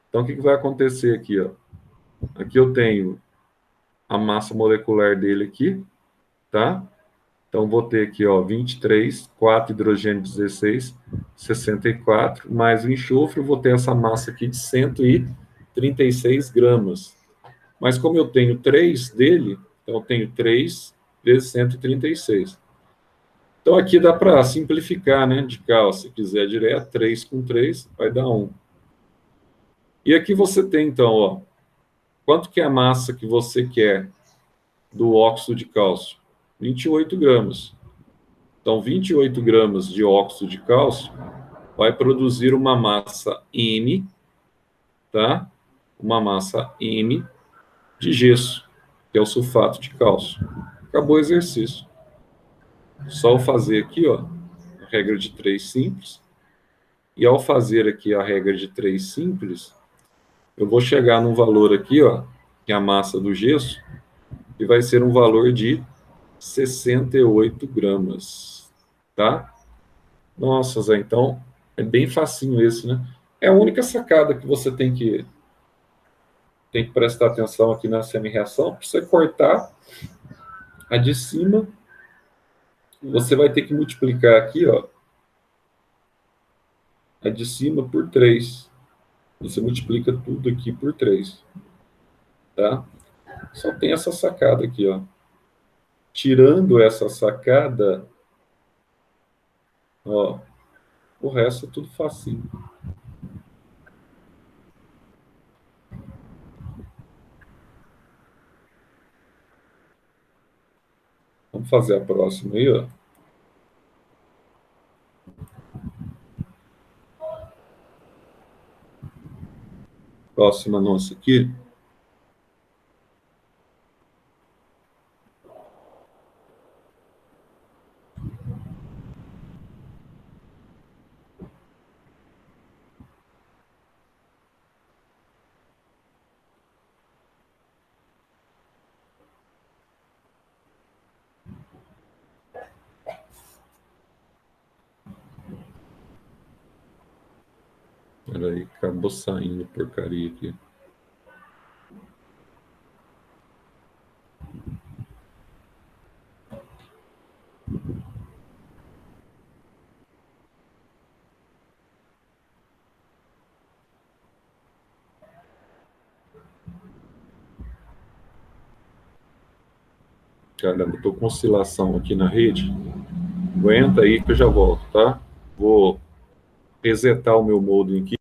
Então, o que vai acontecer aqui? Ó? Aqui eu tenho a massa molecular dele aqui, tá? Então, vou ter aqui, ó, 23, 4 hidrogênio 16, 64, mais o enxofre, eu vou ter essa massa aqui de 136 gramas. Mas como eu tenho 3 dele, então eu tenho 3 vezes 136. Então, aqui dá para simplificar, né, de cálcio. Se quiser direto, 3 com 3 vai dar 1. E aqui você tem, então, ó, quanto que é a massa que você quer do óxido de cálcio? 28 gramas. Então, 28 gramas de óxido de cálcio vai produzir uma massa M, tá? Uma massa M de gesso, que é o sulfato de cálcio. Acabou o exercício. Só eu fazer aqui, ó, a regra de 3 simples. E ao fazer aqui a regra de 3 simples, eu vou chegar num valor aqui, ó, que é a massa do gesso, que vai ser um valor de 68 gramas, tá? Nossa, Zé, então é bem facinho esse, né? É a única sacada que você tem que prestar atenção aqui na semi-reação. Para você cortar a de cima, você vai ter que multiplicar aqui, ó, a de cima por 3. Você multiplica tudo aqui por 3, tá? Só tem essa sacada aqui, ó. Tirando essa sacada, ó, o resto é tudo facinho. Vamos fazer a próxima aí, ó. Próxima nossa aqui. Peraí, acabou saindo porcaria aqui. Caramba, tô com oscilação aqui na rede. Aguenta aí que eu já volto, tá? Vou resetar o meu modem aqui.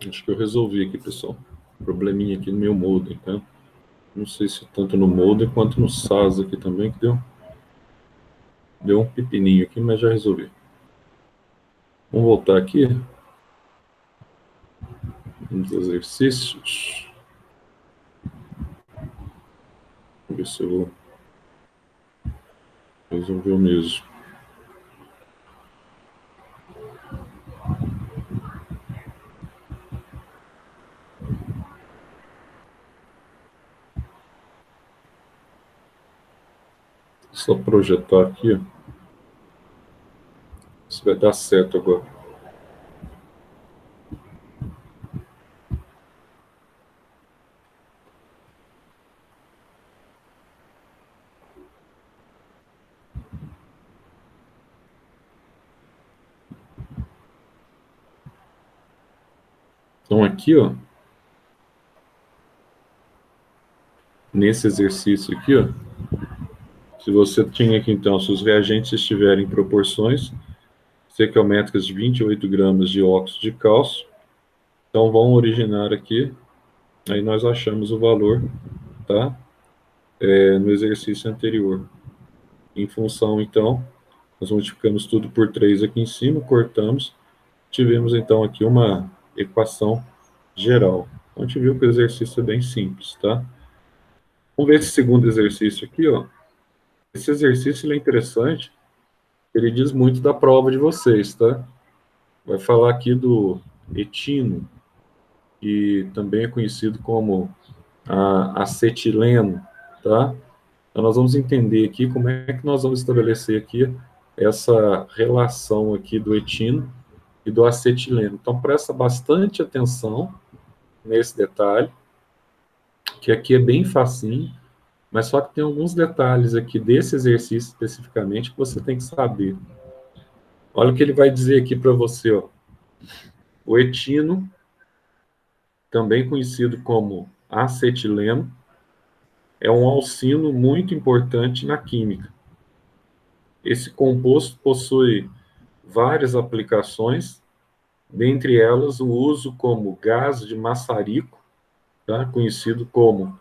Acho que eu resolvi aqui, pessoal. Probleminha aqui no meu modem, tá? Não sei se tanto no modem quanto no SAS aqui também, que deu um pepininho aqui, mas já resolvi. Vamos voltar aqui nos exercícios. Vou ver se eu vou resolver o mesmo. Só projetar aqui, ó. Se vai dar certo agora. Então aqui, ó, nesse exercício aqui, ó, se você tinha aqui, então, se os reagentes estiverem em proporções estequiométricas de 28 gramas de óxido de cálcio, então vão originar aqui, aí nós achamos o valor, tá? No exercício anterior. Em função, então, nós multiplicamos tudo por 3 aqui em cima, cortamos, tivemos, então, aqui uma equação geral. Então, a gente viu que o exercício é bem simples, tá? Vamos ver esse segundo exercício aqui, ó. Esse exercício ele é interessante, ele diz muito da prova de vocês, tá? Vai falar aqui do etino, que também é conhecido como acetileno, tá? Então, nós vamos entender aqui como é que nós vamos estabelecer aqui essa relação aqui do etino e do acetileno. Então, presta bastante atenção nesse detalhe, que aqui é bem facinho, mas só que tem alguns detalhes aqui desse exercício especificamente que você tem que saber. Olha o que ele vai dizer aqui para você, ó. O etino, também conhecido como acetileno, é um alcino muito importante na química. Esse composto possui várias aplicações, dentre elas o uso como gás de maçarico, tá? Conhecido como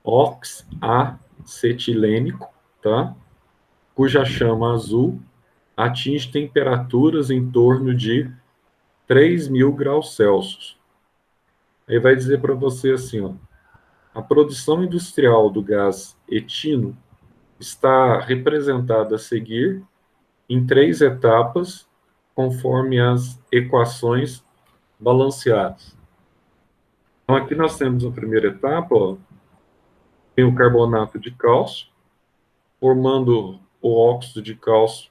oxacetilênico, tá? Cuja chama azul atinge temperaturas em torno de 3.000 graus Celsius. Aí vai dizer para você assim, ó, a produção industrial do gás etino está representada a seguir em 3 etapas, conforme as equações balanceadas. Então, aqui nós temos a primeira etapa, ó, tem o carbonato de cálcio, formando o óxido de cálcio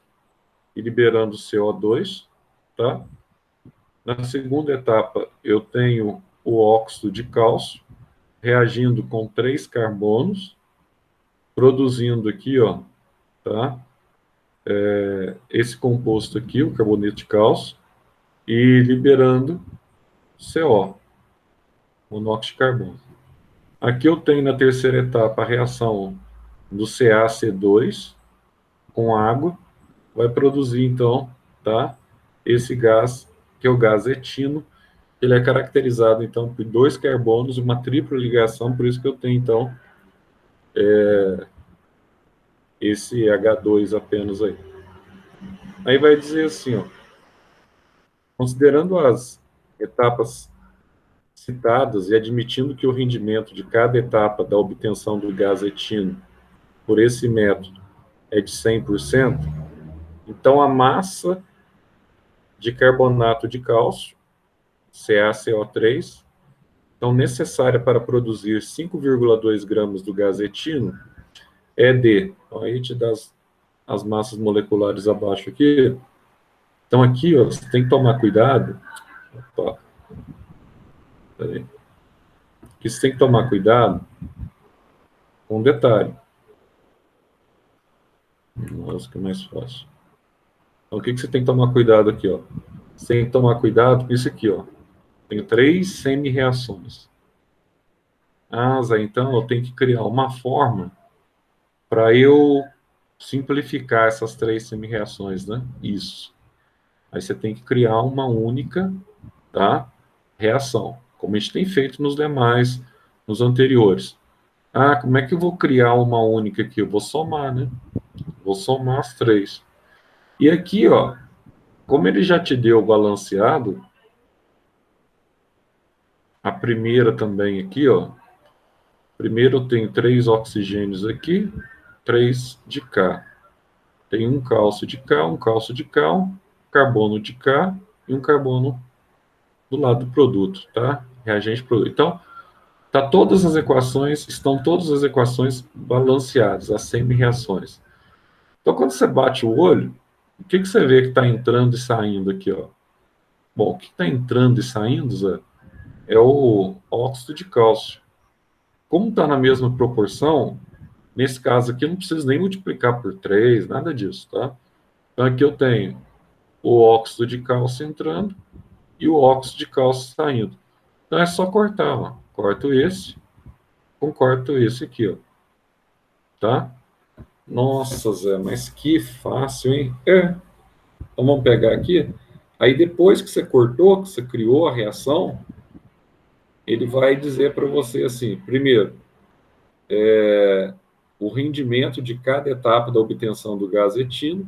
e liberando CO2, tá? Na segunda etapa, eu tenho o óxido de cálcio reagindo com 3 carbonos, produzindo aqui, ó, tá? Esse composto aqui, o carboneto de cálcio, e liberando CO, monóxido de carbono. Aqui eu tenho na terceira etapa a reação do CaC2 com água, vai produzir então, tá? Esse gás, que é o gás etino, ele é caracterizado então por 2 carbonos e uma tripla ligação, por isso que eu tenho então esse H2 apenas aí. Aí vai dizer assim, ó, considerando as etapas citadas e admitindo que o rendimento de cada etapa da obtenção do gás etino por esse método é de 100%, então a massa de carbonato de cálcio, CaCO3, então necessária para produzir 5,2 gramas do gás etino é de, então aí te dá as massas moleculares abaixo aqui. Então aqui, ó, você tem que tomar cuidado. Opa, peraí. Aqui você tem que tomar cuidado com um detalhe. Nossa, que é mais fácil. Então, o que você tem que tomar cuidado aqui, ó? Você tem que tomar cuidado com isso aqui, ó. Tenho 3 semi-reações. Ah, Zé, então eu tenho que criar uma forma para eu simplificar essas 3 semi-reações, né? Isso. Aí você tem que criar uma única, tá? reação, como a gente tem feito nos anteriores. Ah, como é que eu vou criar uma única aqui? Eu vou somar, né? Vou somar as três. E aqui, ó, como ele já te deu o balanceado, a primeira também aqui, ó. Primeiro eu tenho 3 oxigênios aqui, 3 de cá. Tem um cálcio de cá, um cálcio de cá, um carbono de cá e um carbono do lado do produto, tá? Reagente produto. Então, estão todas as equações balanceadas, as semi-reações. Então, quando você bate o olho, o que você vê que está entrando e saindo aqui, ó? Bom, o que está entrando e saindo, Zé, é o óxido de cálcio. Como está na mesma proporção, nesse caso aqui eu não preciso nem multiplicar por 3, nada disso, tá? Então aqui eu tenho o óxido de cálcio entrando e o óxido de cálcio saindo. Então é só cortar, ó. Corto esse aqui, ó. Tá? Nossa, Zé, mas que fácil, hein? Então vamos pegar aqui. Aí depois que você cortou, que você criou a reação, ele vai dizer para você assim, primeiro, o rendimento de cada etapa da obtenção do gás etilo,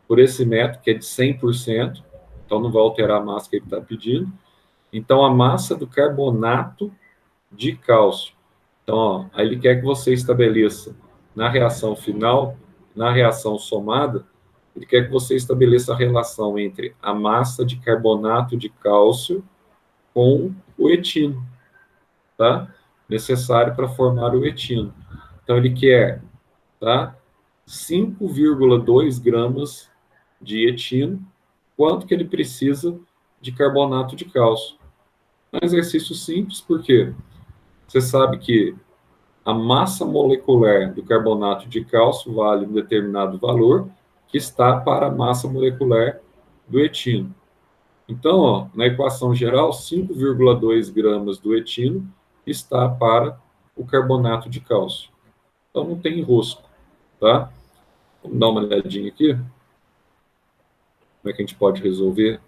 por esse método, que é de 100%, então não vai alterar a massa que ele está pedindo. Então, a massa do carbonato de cálcio. Então, ó, aí ele quer que você estabeleça na reação final, na reação somada, ele quer que você estabeleça a relação entre a massa de carbonato de cálcio com o etino, tá? Necessário para formar o etino. Então, ele quer, tá? 5,2 gramas de etino, quanto que ele precisa de carbonato de cálcio. É um exercício simples, porque você sabe que a massa molecular do carbonato de cálcio vale um determinado valor, que está para a massa molecular do etino. Então, ó, na equação geral, 5,2 gramas do etino está para o carbonato de cálcio. Então, não tem enrosco, tá? Vamos dar uma olhadinha aqui. Como é que a gente pode resolver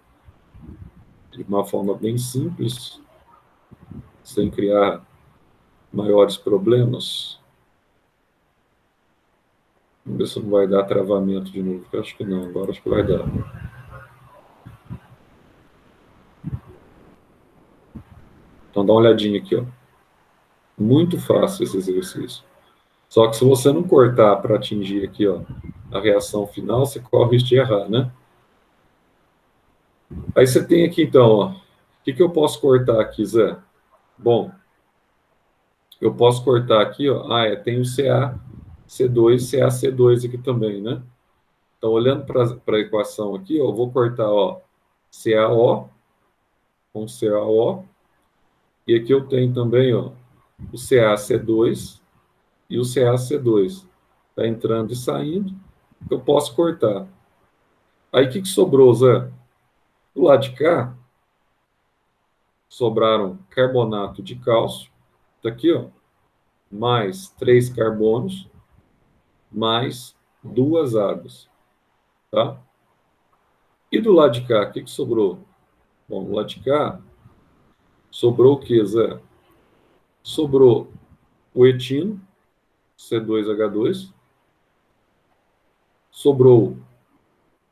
de uma forma bem simples, sem criar maiores problemas. Vamos ver se não vai dar travamento de novo. Eu acho que não, agora acho que vai dar. Então dá uma olhadinha aqui, ó. Muito fácil esse exercício. Só que se você não cortar para atingir aqui, ó, a reação final, você corre o risco de errar, né? Aí você tem aqui, então, ó, o que eu posso cortar aqui, Zé? Bom, eu posso cortar aqui, ó, tem o CaC2, CaC2 aqui também, né? Então, olhando para a equação aqui, ó, eu vou cortar, ó, CaO com CaO, e aqui eu tenho também, ó, o CaC2 e o CaC2. Está entrando e saindo, eu posso cortar. Aí, o que sobrou, Zé? Do lado de cá, sobraram carbonato de cálcio, tá aqui, ó, mais 3 carbonos, mais 2 águas, tá? E do lado de cá, o que sobrou? Bom, do lado de cá, sobrou o que, Zé? Sobrou o etino, C2H2, sobrou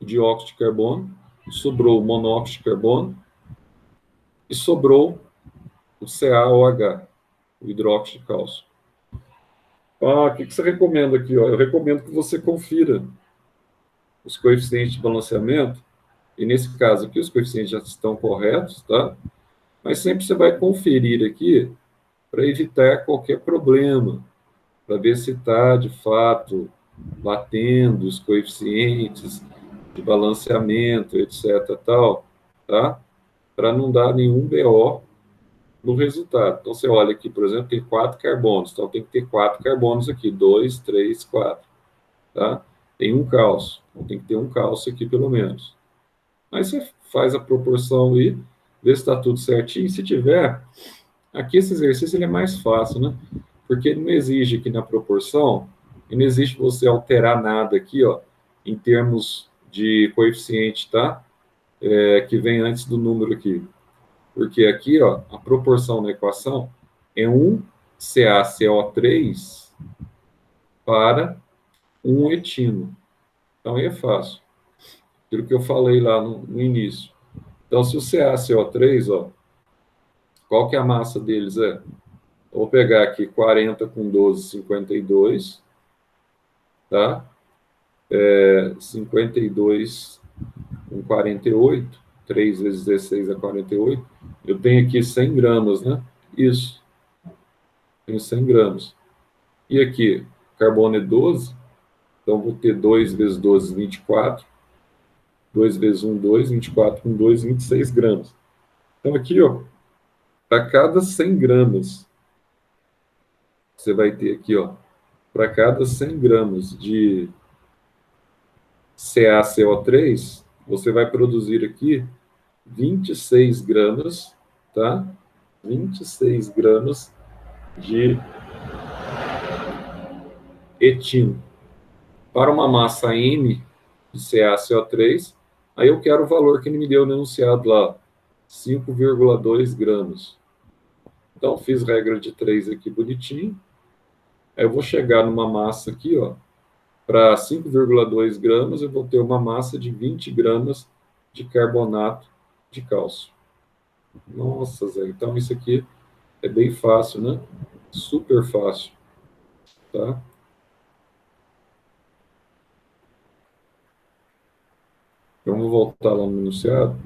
o dióxido de carbono, sobrou o monóxido de carbono e sobrou o CaOH, o hidróxido de cálcio. O que você recomenda aqui? Ó? Eu recomendo que você confira os coeficientes de balanceamento, e nesse caso aqui os coeficientes já estão corretos, tá? Mas sempre você vai conferir aqui para evitar qualquer problema, para ver se está, de fato, batendo os coeficientes de balanceamento, etc, tal, tá? Para não dar nenhum BO no resultado. Então, você olha aqui, por exemplo, tem 4 carbonos, então tem que ter 4 carbonos aqui, 2, 3, 4, tá? Tem um cálcio, então tem que ter um cálcio aqui, pelo menos. Aí você faz a proporção e vê se está tudo certinho. Se tiver, aqui esse exercício ele é mais fácil, né? Porque ele não exige aqui na proporção, e não exige você alterar nada aqui, ó, em termos de coeficiente, tá? Que vem antes do número aqui. Porque aqui, ó, a proporção na equação é 1 CaCO3 para 1 etino. Então, aí é fácil. Aquilo que eu falei lá no início. Então, se o CaCO3, ó, qual que é a massa deles? Eu vou pegar aqui 40 com 12, 52, tá? 52 com 48, 3 vezes 16 é 48. Eu tenho aqui 100 gramas, né? Isso, tenho 100 gramas. E aqui, carbono é 12, então vou ter 2 vezes 12, 24. 2 vezes 1, 2, 24 com 2, 26 gramas. Então aqui, ó, para cada 100 gramas, você vai ter aqui, ó, para cada 100 gramas de CaCO3, você vai produzir aqui 26 gramas, tá? 26 gramas de etino. Para uma massa M de CaCO3, aí eu quero o valor que ele me deu no enunciado lá, 5,2 gramas. Então, fiz regra de 3 aqui bonitinho. Aí eu vou chegar numa massa aqui, ó, para 5,2 gramas, eu vou ter uma massa de 20 gramas de carbonato de cálcio. Nossa, Zé, então isso aqui é bem fácil, né? Super fácil, tá? Então, vamos voltar lá no enunciado.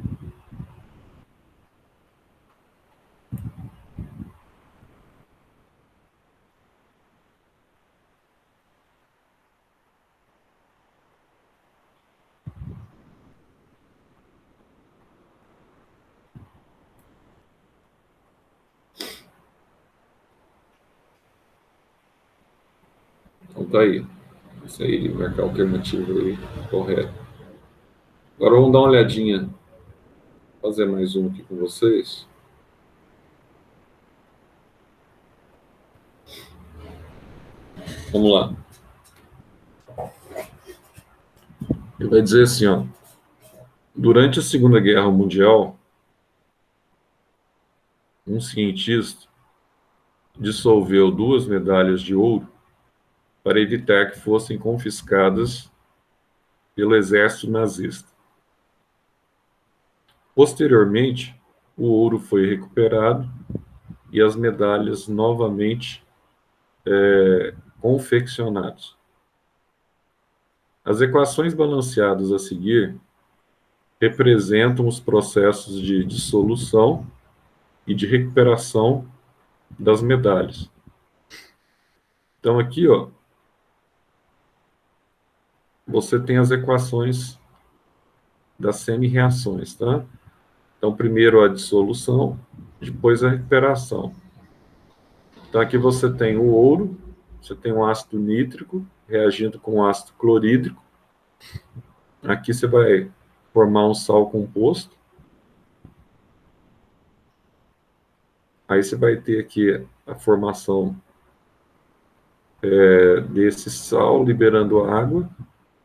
Então, tá aí. Isso aí, marcar a alternativa aí, correto. Agora vamos dar uma olhadinha, fazer mais um aqui com vocês. Vamos lá. Ele vai dizer assim, ó. Durante a Segunda Guerra Mundial, um cientista dissolveu 2 medalhas de ouro para evitar que fossem confiscadas pelo exército nazista. Posteriormente, o ouro foi recuperado e as medalhas novamente confeccionadas. As equações balanceadas a seguir representam os processos de dissolução e de recuperação das medalhas. Então aqui, ó, você tem as equações das semi-reações, tá? Então primeiro a dissolução, depois a recuperação. Então aqui você tem o ouro, você tem um ácido nítrico reagindo com o ácido clorídrico. Aqui você vai formar um sal composto. Aí você vai ter aqui a formação desse sal liberando água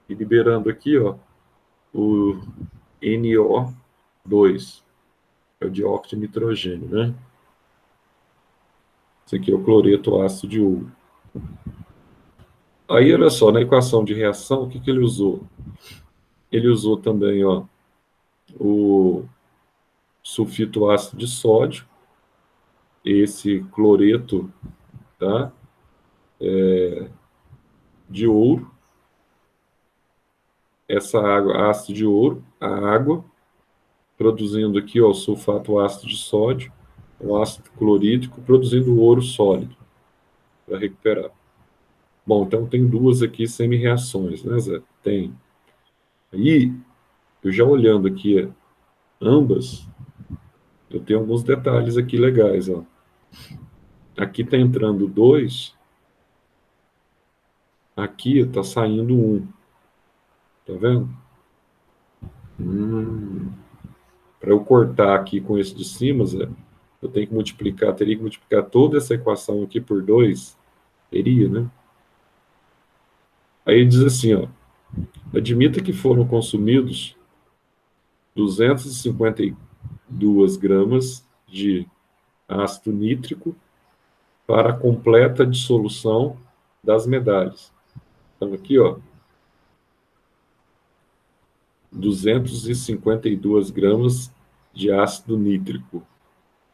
e liberando aqui, ó, o NO2, é o dióxido de nitrogênio, né? Esse aqui é o cloreto ácido de ouro. Aí, olha só, na equação de reação, o que que ele usou? Ele usou também, ó, o sulfito ácido de sódio, esse cloreto, tá? De ouro, essa água, ácido de ouro, a água, produzindo aqui, ó, o sulfato ácido de sódio, o ácido clorídrico, produzindo o ouro sólido, para recuperar. Bom, então tem duas aqui semi-reações, né, Zé? Tem. Aí, eu já olhando aqui ambas, eu tenho alguns detalhes aqui legais, ó. Aqui está entrando 2, aqui está saindo 1. Tá vendo? Para eu cortar aqui com esse de cima, Zé, eu tenho que multiplicar, teria que multiplicar toda essa equação aqui por 2, teria, né? Aí ele diz assim, ó, admita que foram consumidos 252 gramas de ácido nítrico para a completa dissolução das medalhas. Então, aqui, ó, 252 gramas de ácido nítrico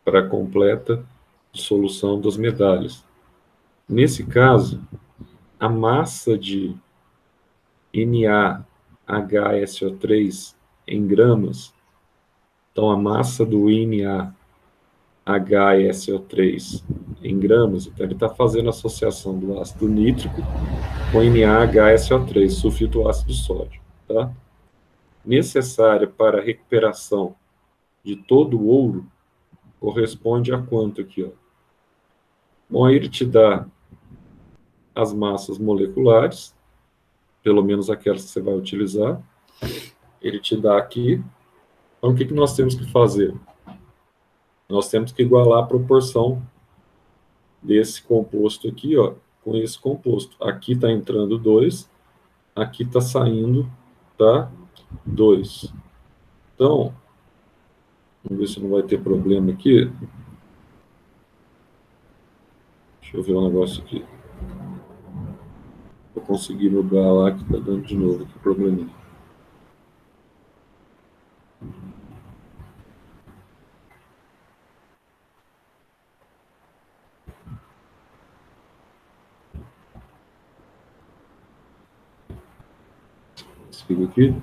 para a completa dissolução das medalhas. Nesse caso, a massa de NaHSO3 em gramas, então a massa do NaHSO3 em gramas, então ele está fazendo a associação do ácido nítrico com NaHSO3, sulfito ácido de sódio, tá? Necessária para a recuperação de todo o ouro corresponde a quanto aqui, ó? Bom, aí ele te dá as massas moleculares, pelo menos aquelas que você vai utilizar. Ele te dá aqui. Então, o que nós temos que fazer? Nós temos que igualar a proporção desse composto aqui, ó, com esse composto. Aqui está entrando 2, aqui está saindo, tá? 2. Então, vamos ver se não vai ter problema aqui. Deixa eu ver um negócio aqui. Vou conseguir mudar lá, que está dando de novo aqui probleminha. Sigo aqui.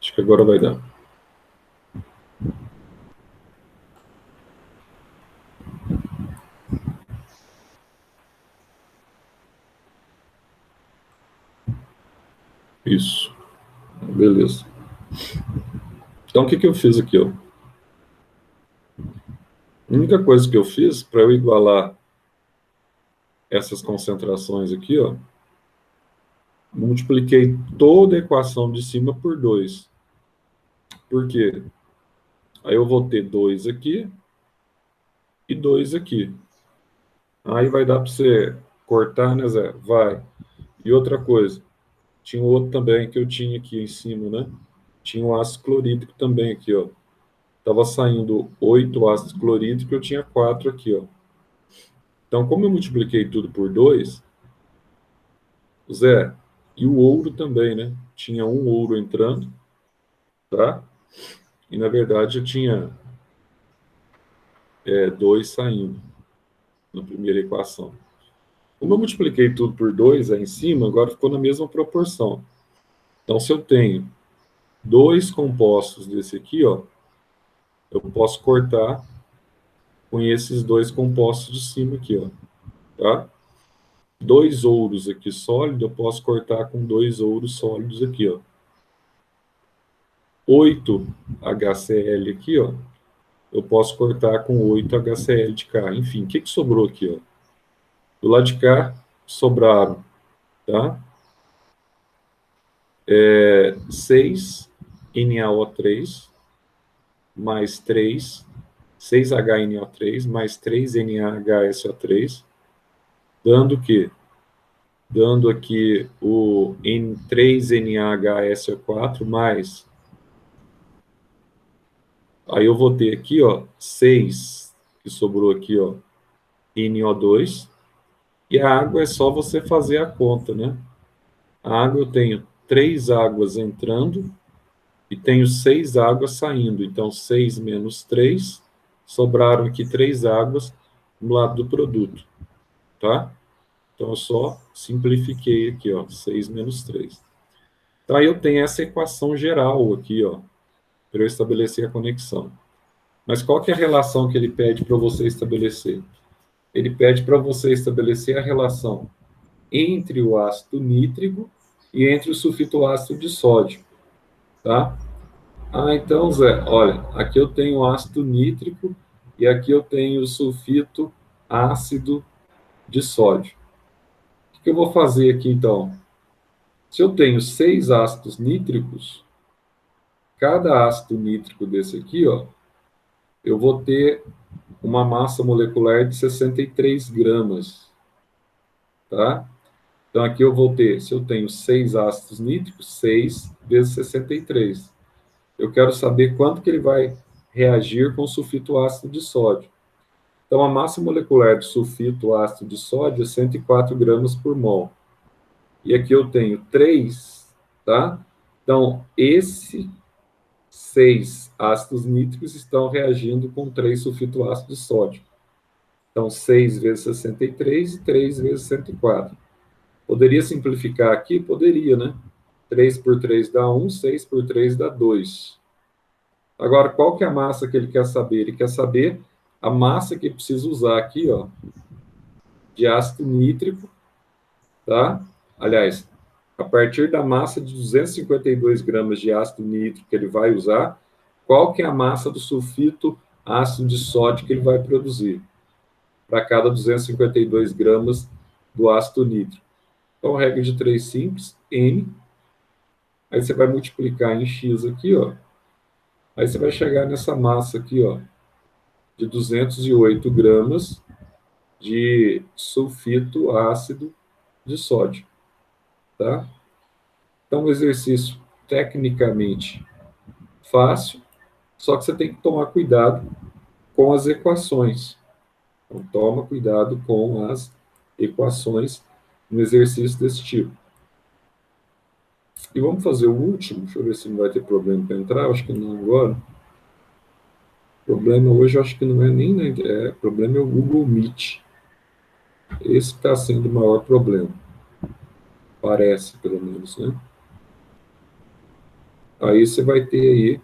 Acho que agora vai dar. Isso. Beleza. Então, o que eu fiz aqui, ó? A única coisa que eu fiz para eu igualar essas concentrações aqui, ó, multipliquei toda a equação de cima por 2. Por quê? Aí eu vou ter 2 aqui e 2 aqui. Aí vai dar para você cortar, né, Zé? Vai. E outra coisa, tinha outro também que eu tinha aqui em cima, né? Tinha um ácido clorídrico também aqui, ó. Tava saindo 8 ácidos clorídricos, eu tinha 4 aqui, ó. Então, como eu multipliquei tudo por 2, Zé, e o ouro também, né? Tinha um ouro entrando, tá? E, na verdade, eu tinha 2 saindo na primeira equação. Como eu multipliquei tudo por 2 aí em cima, agora ficou na mesma proporção. Então, se eu tenho 2 compostos desse aqui, ó, eu posso cortar com esses 2 compostos de cima aqui, ó, tá? 2 ouros aqui sólidos, eu posso cortar com 2 ouros sólidos aqui, ó. 8 HCl aqui, ó, eu posso cortar com 8 HCl de cá. Enfim, o que sobrou aqui, ó? Do lado de cá, sobraram, tá? 6 NaO3 mais 3, 6HNO3 mais 3 NaHSO3, dando o quê? Dando aqui o 3NaHSO4 mais... Aí eu vou ter aqui, ó, 6, que sobrou aqui, ó, NO2, e a água é só você fazer a conta, né? A água eu tenho 3 águas entrando e tenho 6 águas saindo. Então, 6 menos 3, sobraram aqui 3 águas no lado do produto, tá? Então, eu só simplifiquei aqui, ó, 6 menos 3. Então, aí eu tenho essa equação geral aqui, ó, para eu estabelecer a conexão. Mas qual que é a relação que ele pede para você estabelecer? Ele pede para você estabelecer a relação entre o ácido nítrico e entre o sulfito ácido de sódio, tá? Ah, então, Zé, olha, aqui eu tenho ácido nítrico e aqui eu tenho o sulfito ácido de sódio. O que eu vou fazer aqui, então? Se eu tenho 6 ácidos nítricos, cada ácido nítrico desse aqui, ó, eu vou ter uma massa molecular de 63 gramas, tá? Então, aqui eu vou ter, se eu tenho 6 ácidos nítricos, 6 vezes 63. Eu quero saber quanto que ele vai reagir com o sulfito ácido de sódio. Então, a massa molecular de sulfito ácido de sódio é 104 gramas por mol. E aqui eu tenho 3, tá? Então, esses 6 ácidos nítricos estão reagindo com 3 sulfito ácido de sódio. Então, 6 vezes 63 e 3 vezes 104. Poderia simplificar aqui? Poderia, né? 3 por 3 dá 1, 6 por 3 dá 2. Agora, qual que é a massa que ele quer saber? Ele quer saber a massa que precisa usar aqui, ó, de ácido nítrico, tá? Aliás, a partir da massa de 252 gramas de ácido nítrico que ele vai usar, qual que é a massa do sulfito ácido de sódio que ele vai produzir para cada 252 gramas do ácido nítrico? Então, regra de 3 simples, N, aí você vai multiplicar em X aqui, ó, aí você vai chegar nessa massa aqui, ó, de 208 gramas de sulfito ácido de sódio, tá? Então, um exercício tecnicamente fácil, só que você tem que tomar cuidado com as equações. Então, toma cuidado com as equações no exercício desse tipo. E vamos fazer o último, deixa eu ver se não vai ter problema para entrar, acho que não agora. O problema hoje, acho que não é nem na o problema é o Google Meet. Esse está sendo o maior problema. Parece, pelo menos, né? Aí você vai ter aí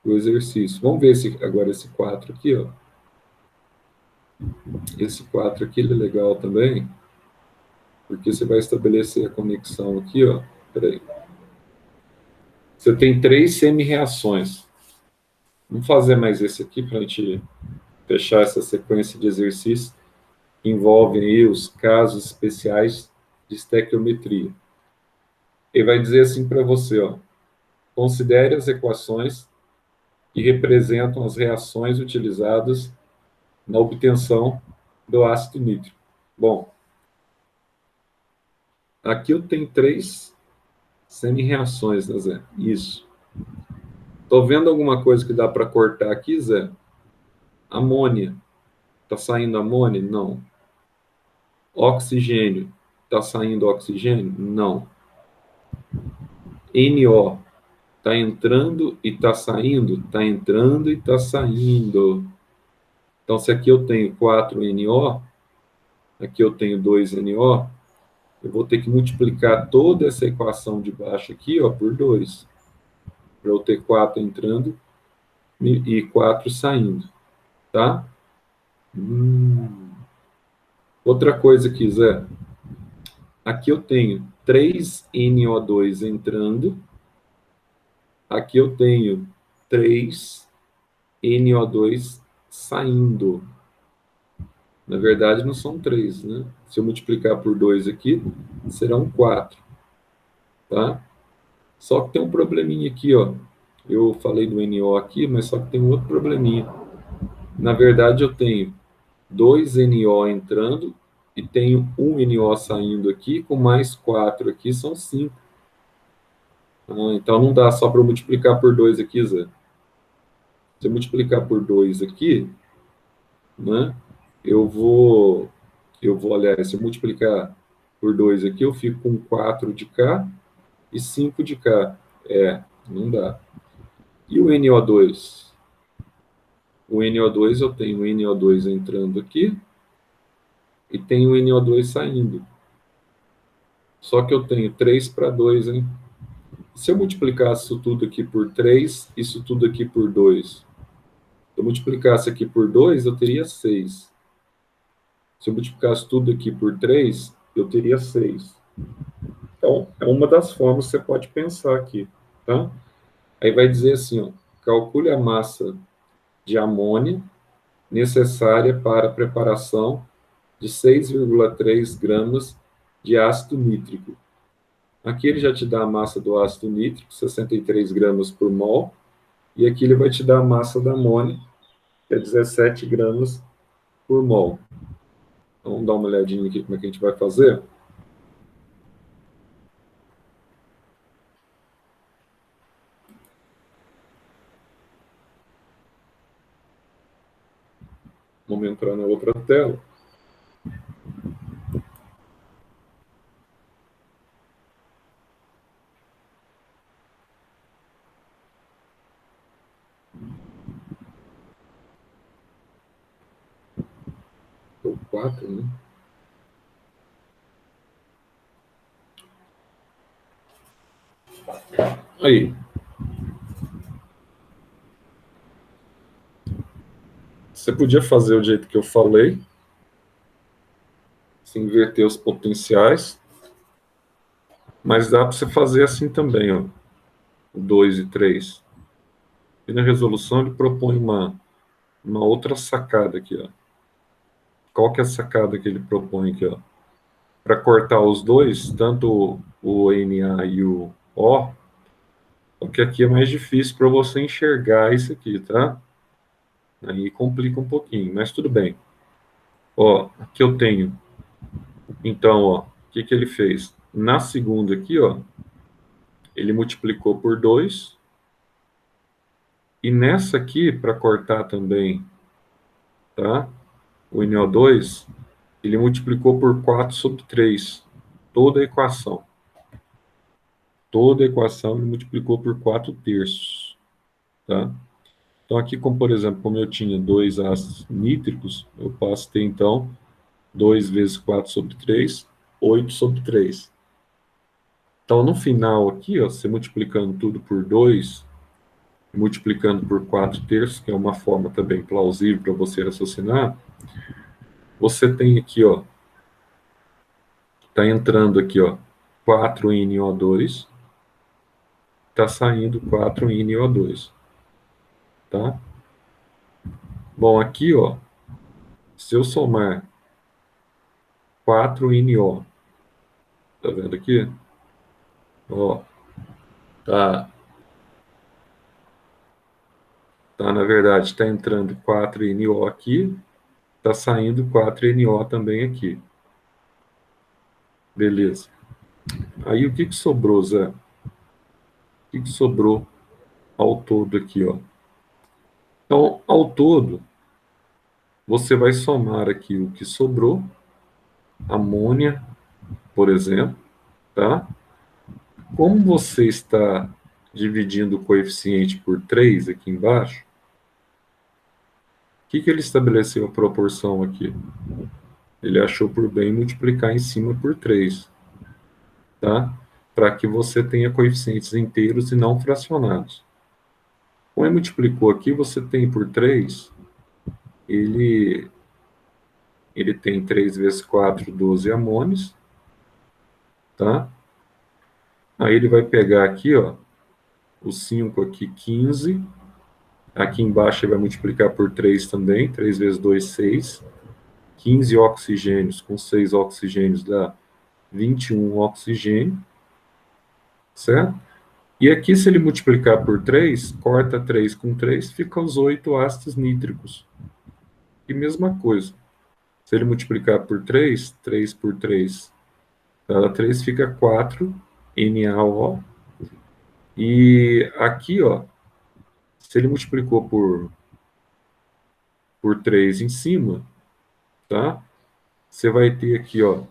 o exercício. Vamos ver agora esse 4 aqui, ó. Esse 4 aqui ele é legal também, porque você vai estabelecer a conexão aqui, ó. Peraí. Você tem 3 semi-reações. Vamos fazer mais esse aqui para a gente fechar essa sequência de exercícios que envolvem aí os casos especiais de estequiometria. Ele vai dizer assim para você, ó, considere as equações que representam as reações utilizadas na obtenção do ácido nítrico. Bom, aqui eu tenho 3 semi-reações, né, Zé? Isso. Estou vendo alguma coisa que dá para cortar aqui, Zé? Amônia. Está saindo amônia? Não. Oxigênio. Está saindo oxigênio? Não. NO. Está entrando e está saindo? Está entrando e está saindo. Então, se aqui eu tenho 4NO, aqui eu tenho 2NO, eu vou ter que multiplicar toda essa equação de baixo aqui, ó, por 2. Para eu ter 4 entrando e 4 saindo, tá? Outra coisa aqui, Zé. Aqui eu tenho 3NO2 entrando. Aqui eu tenho 3NO2 saindo. Na verdade, não são 3, né? Se eu multiplicar por 2 aqui, serão 4. Tá? Só que tem um probleminha aqui, ó. Eu falei do NO aqui, mas só que tem um outro probleminha. Na verdade, eu tenho 2NO entrando e tenho 1NO saindo aqui, com mais 4 aqui, são 5. Então, não dá só para multiplicar por 2 aqui, Zé. Se eu multiplicar por 2 aqui, né, eu vou, olhar, se eu multiplicar por 2 aqui, eu fico com 4 de cá e 5 de cá. Não dá. E o NO2? O NO2, eu tenho o NO2 entrando aqui e tenho o NO2 saindo. Só que eu tenho 3 para 2, hein? Se eu multiplicasse isso tudo aqui por 3, isso tudo aqui por 2, se eu multiplicasse aqui por 2, eu teria 6. Se eu multiplicasse tudo aqui por 3, eu teria 6. Então, é uma das formas que você pode pensar aqui, tá? Aí vai dizer assim, ó, calcule a massa de amônia necessária para a preparação de 6,3 gramas de ácido nítrico. Aqui ele já te dá a massa do ácido nítrico, 63 gramas por mol, e aqui ele vai te dar a massa da amônia, que é 17 gramas por mol. Então, vamos dar uma olhadinha aqui como é que a gente vai fazer. Vamos entrar na outra tela. Ou 4, né? Aí. Você podia fazer o jeito que eu falei, se inverter os potenciais, mas dá para você fazer assim também, ó, o 2 e 3. E na resolução ele propõe uma outra sacada aqui, ó. Qual que é a sacada que ele propõe aqui, ó? Para cortar os dois, tanto o Na e o O, porque aqui é mais difícil para você enxergar isso aqui, tá? Aí complica um pouquinho, mas tudo bem. Ó, aqui eu tenho. Então, ó, o que que ele fez? Na segunda aqui, ó, ele multiplicou por 2. E nessa aqui, para cortar também, tá? O NO2, ele multiplicou por 4 sobre 3. Toda a equação. Toda a equação ele multiplicou por 4 terços, tá? Então, aqui, como por exemplo, como eu tinha dois ácidos nítricos, eu posso ter, então, 2 vezes 4 sobre 3, 8 sobre 3. Então, no final aqui, ó, você multiplicando tudo por 2, multiplicando por 4 terços, que é uma forma também plausível para você raciocinar, você tem aqui, ó, tá entrando aqui, ó, 4NO2, tá saindo 4NO2, tá? Bom, aqui, ó, se eu somar 4NO, tá vendo aqui? Ó, tá, na verdade, tá entrando 4NO aqui, tá saindo 4NO também aqui. Beleza. Aí, o que que sobrou, Zé? O que que sobrou ao todo aqui, ó? Então, ao todo, você vai somar aqui o que sobrou, amônia, por exemplo, tá? Como você está dividindo o coeficiente por 3 aqui embaixo, o que que ele estabeleceu a proporção aqui? Ele achou por bem multiplicar em cima por 3, tá? Para que você tenha coeficientes inteiros e não fracionados. Como ele multiplicou aqui, você tem por 3, ele tem 3 vezes 4, 12 amônios, tá? Aí ele vai pegar aqui, ó, o 5 aqui, 15. Aqui embaixo ele vai multiplicar por 3 também. 3 vezes 2, 6. 15 oxigênios com 6 oxigênios dá 21 oxigênio, certo? E aqui, se ele multiplicar por 3, corta 3 com 3, fica os 8 ácidos nítricos. E mesma coisa. Se ele multiplicar por 3, 3 por 3 dá 3, fica 4 NaO. E aqui, ó, se ele multiplicou por 3 em cima, tá? Você vai ter aqui, ó,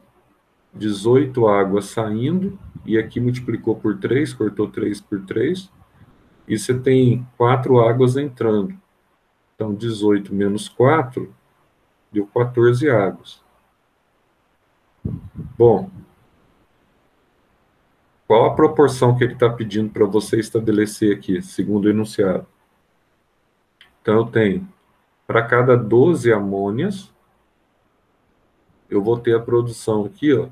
18 águas saindo, e aqui multiplicou por 3, cortou 3 por 3, e você tem 4 águas entrando. Então, 18 menos 4 deu 14 águas. Bom, qual a proporção que ele está pedindo para você estabelecer aqui, segundo o enunciado? Então, eu tenho, para cada 12 amônias, eu vou ter a produção aqui, ó,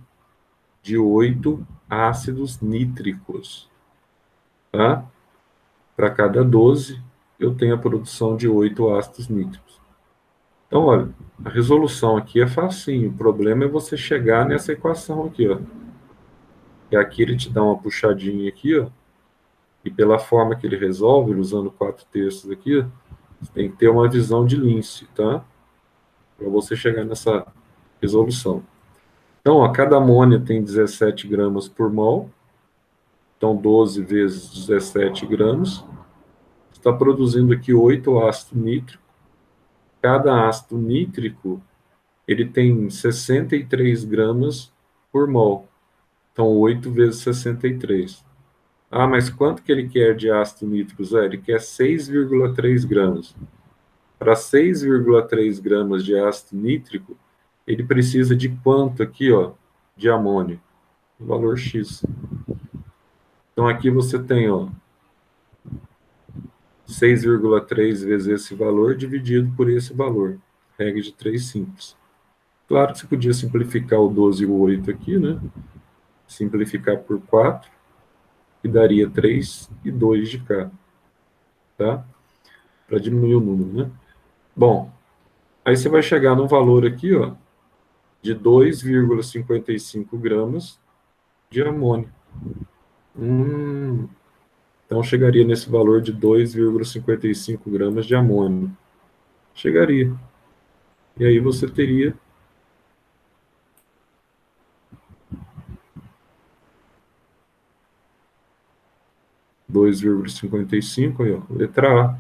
de 8 ácidos nítricos, tá? Para cada 12, eu tenho a produção de 8 ácidos nítricos. Então, olha, a resolução aqui é facinho. O problema é você chegar nessa equação aqui, ó. E aqui ele te dá uma puxadinha aqui, ó, e pela forma que ele resolve, usando 4 terços aqui, você tem que ter uma visão de Lince, tá? Para você chegar nessa resolução. Então, ó, cada amônia tem 17 gramas por mol, então 12 vezes 17 gramas, está produzindo aqui 8 ácido nítrico. Cada ácido nítrico, ele tem 63 gramas por mol, então 8 vezes 63. Ah, mas quanto que ele quer de ácido nítrico, Zé? Ele quer 6,3 gramas. Para 6,3 gramas de ácido nítrico, ele precisa de quanto aqui, ó, de amônio? O valor X. Então aqui você tem, ó, 6,3 vezes esse valor dividido por esse valor. Regra de 3 simples. Claro que você podia simplificar o 12 e o 8 aqui, né? Simplificar por 4, que daria 3 e 2 de cá, tá? Para diminuir o número, né? Bom, aí você vai chegar no valor aqui, ó, de 2,55 gramas de amônio. Então chegaria nesse valor de 2,55 gramas de amônio. Chegaria. E aí você teria 2,55, aí, ó, letra A,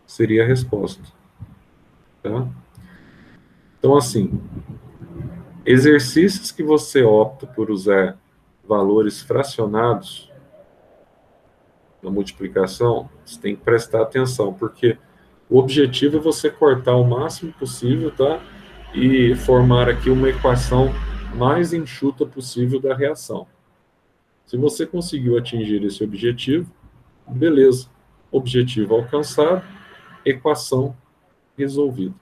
seria a resposta. Tá? Então, assim, exercícios que você opta por usar valores fracionados na multiplicação, você tem que prestar atenção, porque o objetivo é você cortar o máximo possível, tá? E formar aqui uma equação mais enxuta possível da reação. Se você conseguiu atingir esse objetivo, beleza. Objetivo alcançado, equação resolvida.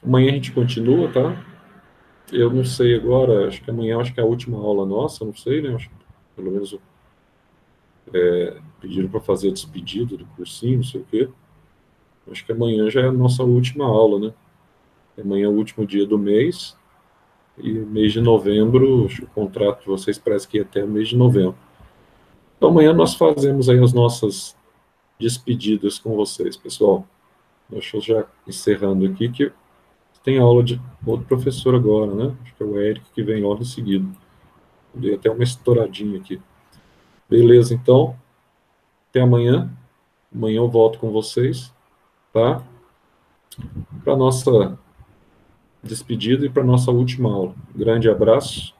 Amanhã a gente continua, tá? Eu não sei agora, acho que amanhã acho que é a última aula nossa, não sei, né? Acho que pelo menos pediram para fazer a despedida do cursinho, não sei o quê. Acho que amanhã já é a nossa última aula, né? Amanhã é o último dia do mês, e mês de novembro, acho que o contrato de vocês parece que é até o mês de novembro. Então amanhã nós fazemos aí as nossas despedidas com vocês, pessoal. Deixa eu já encerrando aqui, que tem aula de outro professor agora, né? Acho que é o Eric que vem logo em seguida. Dei até uma estouradinha aqui. Beleza, então. Até amanhã. Amanhã eu volto com vocês, tá? Para nossa despedida e para nossa última aula. Grande abraço.